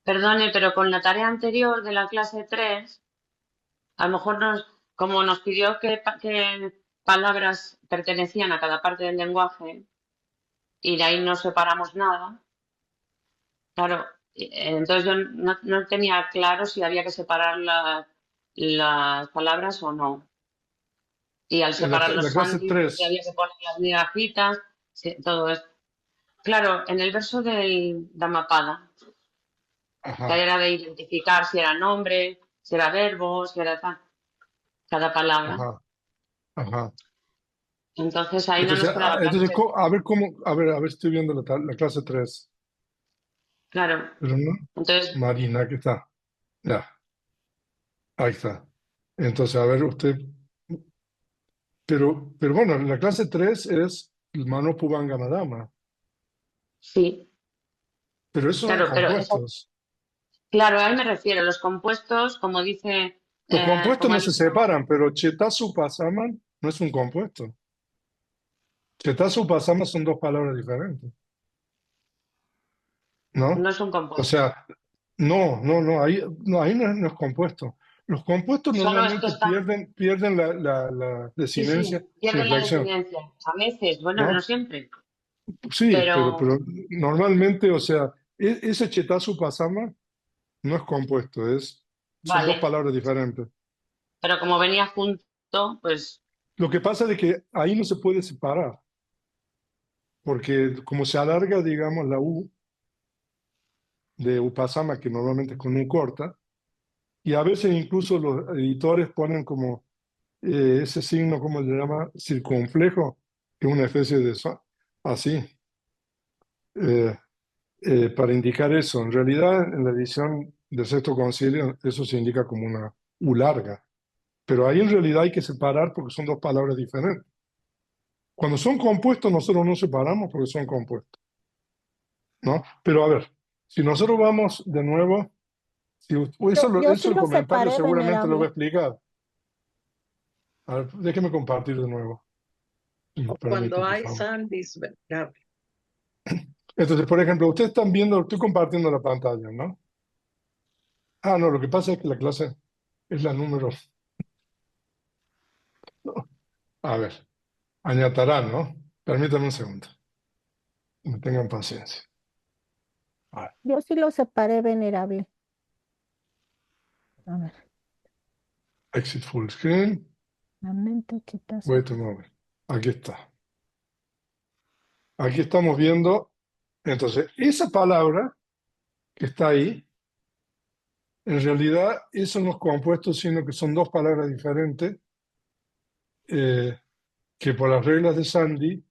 perdone, pero con la tarea anterior de la clase 3 a lo mejor como nos pidió que palabras pertenecían a cada parte del lenguaje y de ahí no separamos nada, Claro, entonces yo no tenía claro si había que separar las palabras o no. Y al En la, separar en la los clase sándwiches, si 3. había que poner las migajitas, todo esto. Claro, en el verso del Dhammapada, que Ajá, era de identificar si era nombre, si era verbo, si era tal, cada palabra. ajá, ajá. Entonces ahí no Entonces, nos quedaba claro. entonces a ver cómo, a ver, estoy viendo la clase 3, Claro, pero no, entonces, Marina, aquí está, ya, ahí está. Entonces, a ver, usted, pero bueno, la clase 3 es el Mano Madama, sí, pero esos son claro, pero compuestos. claro, a ahí me refiero. Los compuestos, como dice, Los compuestos como no ha se dicho, separan, pero Chetasu Pasaman no es un compuesto. Chetasu Pasama son dos palabras diferentes, no ¿no? es un O compuesto. sea, no, ahí no es compuesto. Los compuestos Solo es que normalmente están, pierden la sí, desinencia sí, y la pierden la flexión, desinencia. A veces, bueno, no ¿no? siempre, Sí, pero pero normalmente, o sea, ese chetazo pasama no es compuesto, son dos vale. palabras diferentes. Pero como venía junto, pues Lo que pasa es que ahí no se puede separar, porque como se alarga, digamos, la U de upasama, que normalmente es con U corta, y a veces incluso los editores ponen como ese signo, ¿cómo se llama? Circunflejo, que es una especie de así, eh, para indicar eso. En realidad, en la edición del Sexto Concilio, eso se indica como una U larga. Pero ahí en realidad hay que separar porque son dos palabras diferentes. Cuando son compuestos, nosotros no separamos porque son compuestos, ¿no? Pero a ver, si nosotros vamos de nuevo, si, Yo eso sí el lo comentario separé, seguramente lo va a venerable. explicar. A ver, déjeme compartir de nuevo, si me O permite, cuando por hay favor. sandys, ¿verdad? Entonces, por ejemplo, ustedes están viendo, estoy compartiendo la pantalla, ¿no? Ah, no, lo que pasa es que la clase es la número. No. A ver, añatarán, ¿no? Permítanme un segundo. Me tengan paciencia. A ver, Yo sí lo separé, venerable. A ver, exit full screen. la mente chetazo. Wait a moment. Aquí está. Aquí estamos viendo. Entonces, esa palabra que está ahí, en realidad, eso no es compuesto, sino que son dos palabras diferentes eh, que por las reglas de Sandy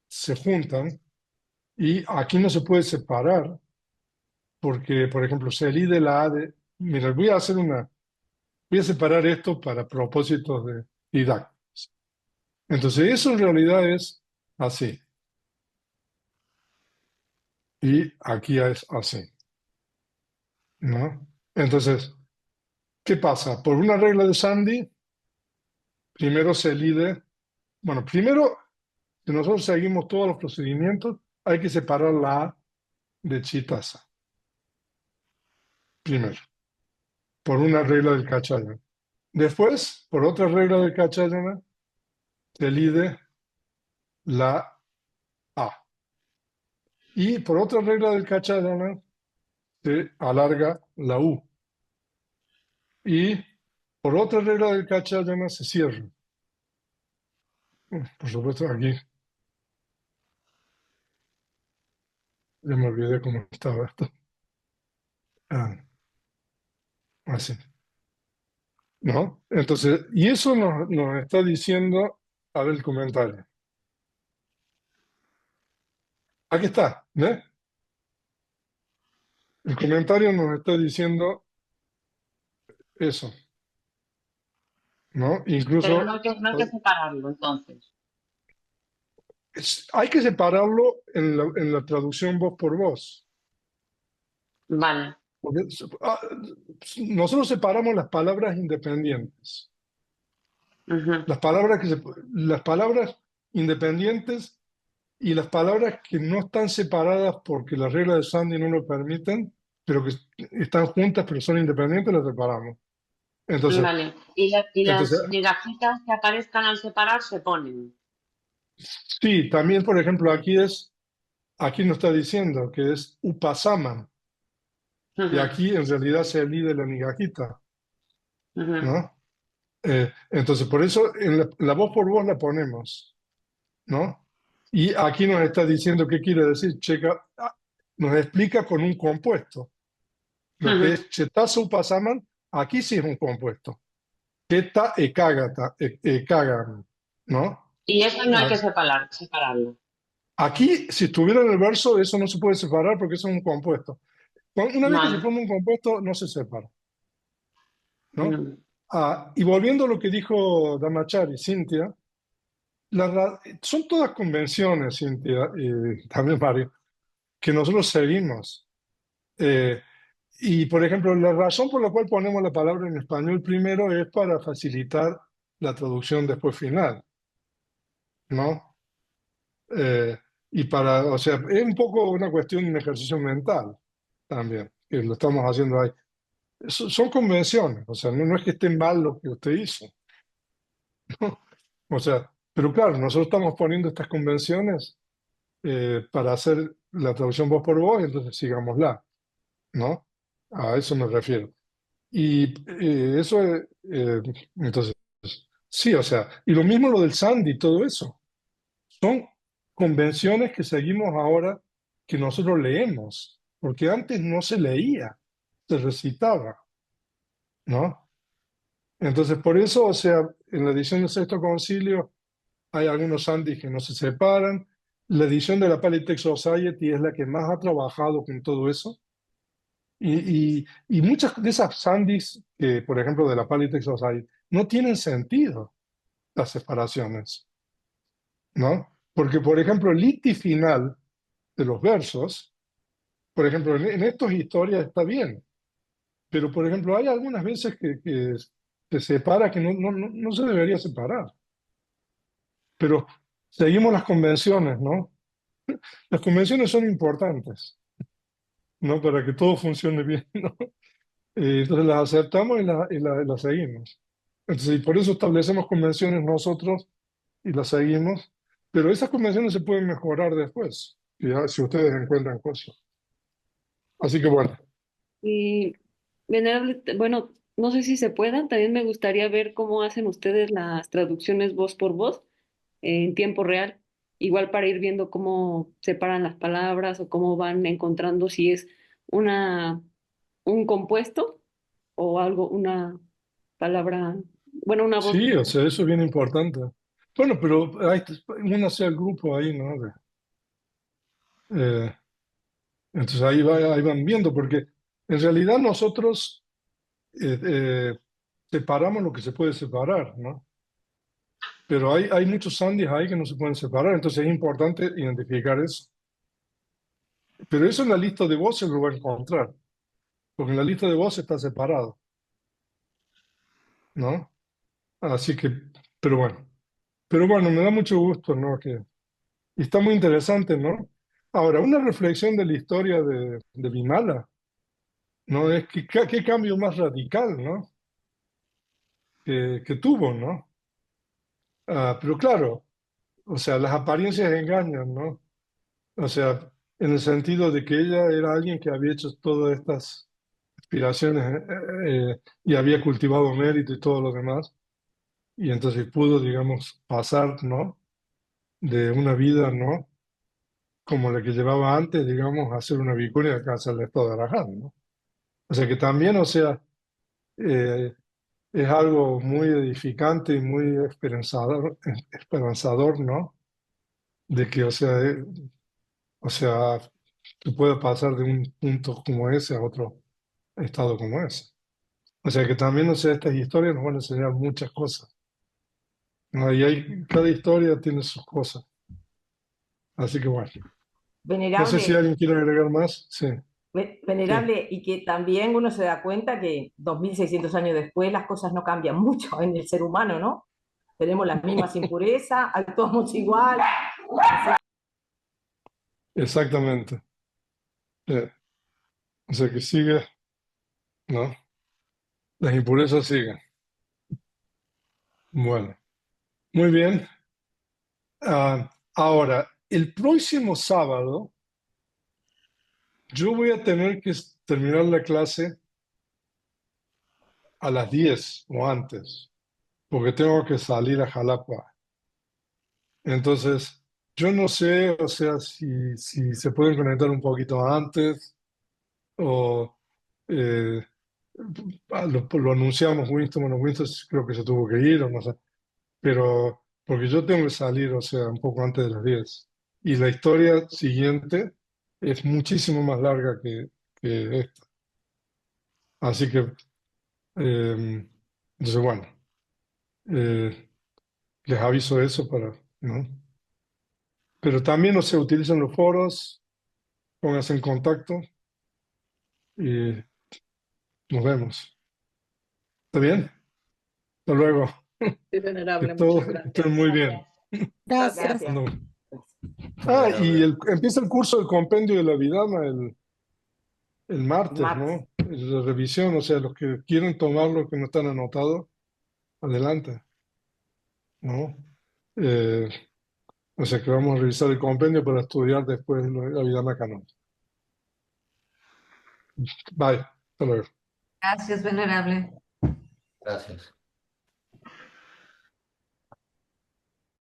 se juntan y aquí no se puede separar porque, por ejemplo, se elide la A de... Mira, voy a separar esto para propósitos de didácticos. Entonces, eso en realidad es así y aquí es así, ¿no? Entonces, ¿qué pasa? Por una regla de Sandy, primero se elide, bueno, primero, si nosotros seguimos todos los procedimientos, hay que separar la A de Chitasa, primero, por una regla del Kachayana. Después, por otra regla del Kachayana, se elide la A. Y por otra regla del Kachayana, se alarga la U. Y por otra regla del Kachayana, se cierra. Por supuesto, aquí ya me olvidé cómo estaba esto. Ah, así. ¿No? Entonces, y eso nos está diciendo, a ver el comentario. Aquí está, ¿ves? El comentario nos está diciendo eso, ¿no? Pero Incluso no hay que separarlo entonces. hay que separarlo en la traducción voz por voz. Vale. Porque, nosotros separamos las palabras independientes. Ujú. Las palabras independientes y las palabras que no están separadas porque las reglas de Sandy no lo permiten, pero que están juntas pero son independientes, las separamos. Entonces, Vale. Y entonces, las migajitas que aparezcan al separar se ponen. sí, también, por ejemplo, aquí es aquí nos está diciendo que es upasaman, y Ujú, aquí en realidad se elide la migajita, ujú. ¿no? Entonces, por eso en la voz por voz la ponemos, ¿no? Y aquí nos está diciendo qué quiere decir, checa, nos explica con un compuesto. Lo que Ujú. es chetazo upasaman, aquí sí es un compuesto. Cheta ekagata, ekagam, ¿no? Y eso no hay que A- separarlo. Aquí, si estuviera en el verso, eso no se puede separar porque eso es un compuesto. Una vez que se Vale. forma un compuesto, no se separa, ¿no? Mm. Y volviendo a lo que dijo Damachari, Cintia, son todas convenciones, Cintia, y también Mario, que nosotros seguimos. Eh, y, por ejemplo, la razón por la cual ponemos la palabra en español primero es para facilitar la traducción después final, ¿no? Y para, o sea, es un poco una cuestión, un ejercicio mental también, que lo estamos haciendo ahí. Son convenciones, o sea, no es que esté mal lo que usted hizo, ¿no? O sea, pero claro, nosotros estamos poniendo estas convenciones para hacer la traducción voz por voz, entonces sigámosla, ¿no? A eso me refiero. Y eso, entonces, sí, o sea, y lo mismo lo del Sandy, todo eso. Son convenciones que seguimos ahora que nosotros leemos, porque antes no se leía, se recitaba, ¿no? Entonces, por eso, o sea, en la edición del Sexto Concilio hay algunos sandis que no se separan. La edición de la Pali-Text Society es la que más ha trabajado con todo eso. Y muchas de esas sandis, por ejemplo, de la Pali-Text Society, no tienen sentido las separaciones, ¿no? Porque, por ejemplo, el iti final de los versos, por ejemplo, en estas historias está bien, pero, por ejemplo, hay algunas veces que se separa que no se debería separar, pero seguimos las convenciones, ¿no? Las convenciones son importantes, ¿no? Para que todo funcione bien, ¿no? Entonces las aceptamos y las seguimos. Entonces, y por eso establecemos convenciones nosotros y las seguimos, pero esas convenciones se pueden mejorar después, si ustedes encuentran cosas. Así que bueno, Y venerable, bueno, no sé si se puedan, también me gustaría ver cómo hacen ustedes las traducciones voz por voz en tiempo real, igual para ir viendo cómo separan las palabras o cómo van encontrando si es una un compuesto o algo, una palabra, bueno, una voz. sí, o sea, eso es bien importante. Bueno, pero únase al grupo ahí, ¿no? Eh, entonces ahí van viendo, porque en realidad nosotros eh, eh, separamos lo que se puede separar, ¿no? Pero hay muchos sandys ahí que no se pueden separar, entonces es importante identificar eso. Pero eso en la lista de voces lo va a encontrar, porque en la lista de voces está separado, ¿no? Así que, pero bueno. Pero bueno, me da mucho gusto, ¿no? Y está muy interesante, ¿no? Ahora, una reflexión de la historia de Vimala, ¿no? Es que qué cambio más radical, ¿no? Que tuvo, ¿no? Pero claro, o sea, las apariencias engañan, ¿no? O sea, en el sentido de que ella era alguien que había hecho todas estas aspiraciones y había cultivado mérito y todo lo demás, y entonces pudo, digamos, pasar, ¿no? De una vida, ¿no? Como la que llevaba antes, digamos, a ser una vicuña acá hacia el estado de Araján, ¿no? O sea que también, o sea, eh, es algo muy edificante y muy esperanzador, ¿no? De que, o sea, tú puedes pasar de un punto como ese a otro estado como ese. O sea que también, o sea, estas historias nos van a enseñar muchas cosas, ¿no? Cada historia tiene sus cosas. Así que bueno, no sé si Venerable, alguien quiere agregar más. Sí, sí. venerable, y que también uno se da cuenta que 2600 años después las cosas no cambian mucho en el ser humano, ¿no? Tenemos las mismas impurezas, actuamos igual. Exactamente. O sea que sigue, ¿no? Las impurezas siguen. Bueno, muy bien. Ahora, el próximo sábado Yo voy a tener que terminar la clase a las 10 o antes, porque tengo que salir a Jalapa. Entonces, yo no sé, o sea, si se pueden conectar un poquito antes o eh, lo anunciamos Winston, bueno, Winston creo que se tuvo que ir o no sé, pero porque yo tengo que salir, o sea, un poco antes de las 10. Y la historia siguiente es muchísimo más larga que esta. Así que, entonces, bueno, eh, les aviso eso para, ¿no? Pero también, o sea, utilicen los foros, pónganse en contacto y nos vemos. ¿Está bien? Hasta luego. Sí, Que venerable, muchas todos estén gracias. muy bien. Gracias. Gracias. No. Venerable. Empieza el curso del compendio de la Vidama el martes, Marx. ¿no? La revisión, o sea, los que quieren tomarlo que no están anotados, adelante, ¿no? Eh, o sea que vamos a revisar el compendio para estudiar después la Vidama canónica. Bye. Hasta luego. Gracias, venerable. Gracias.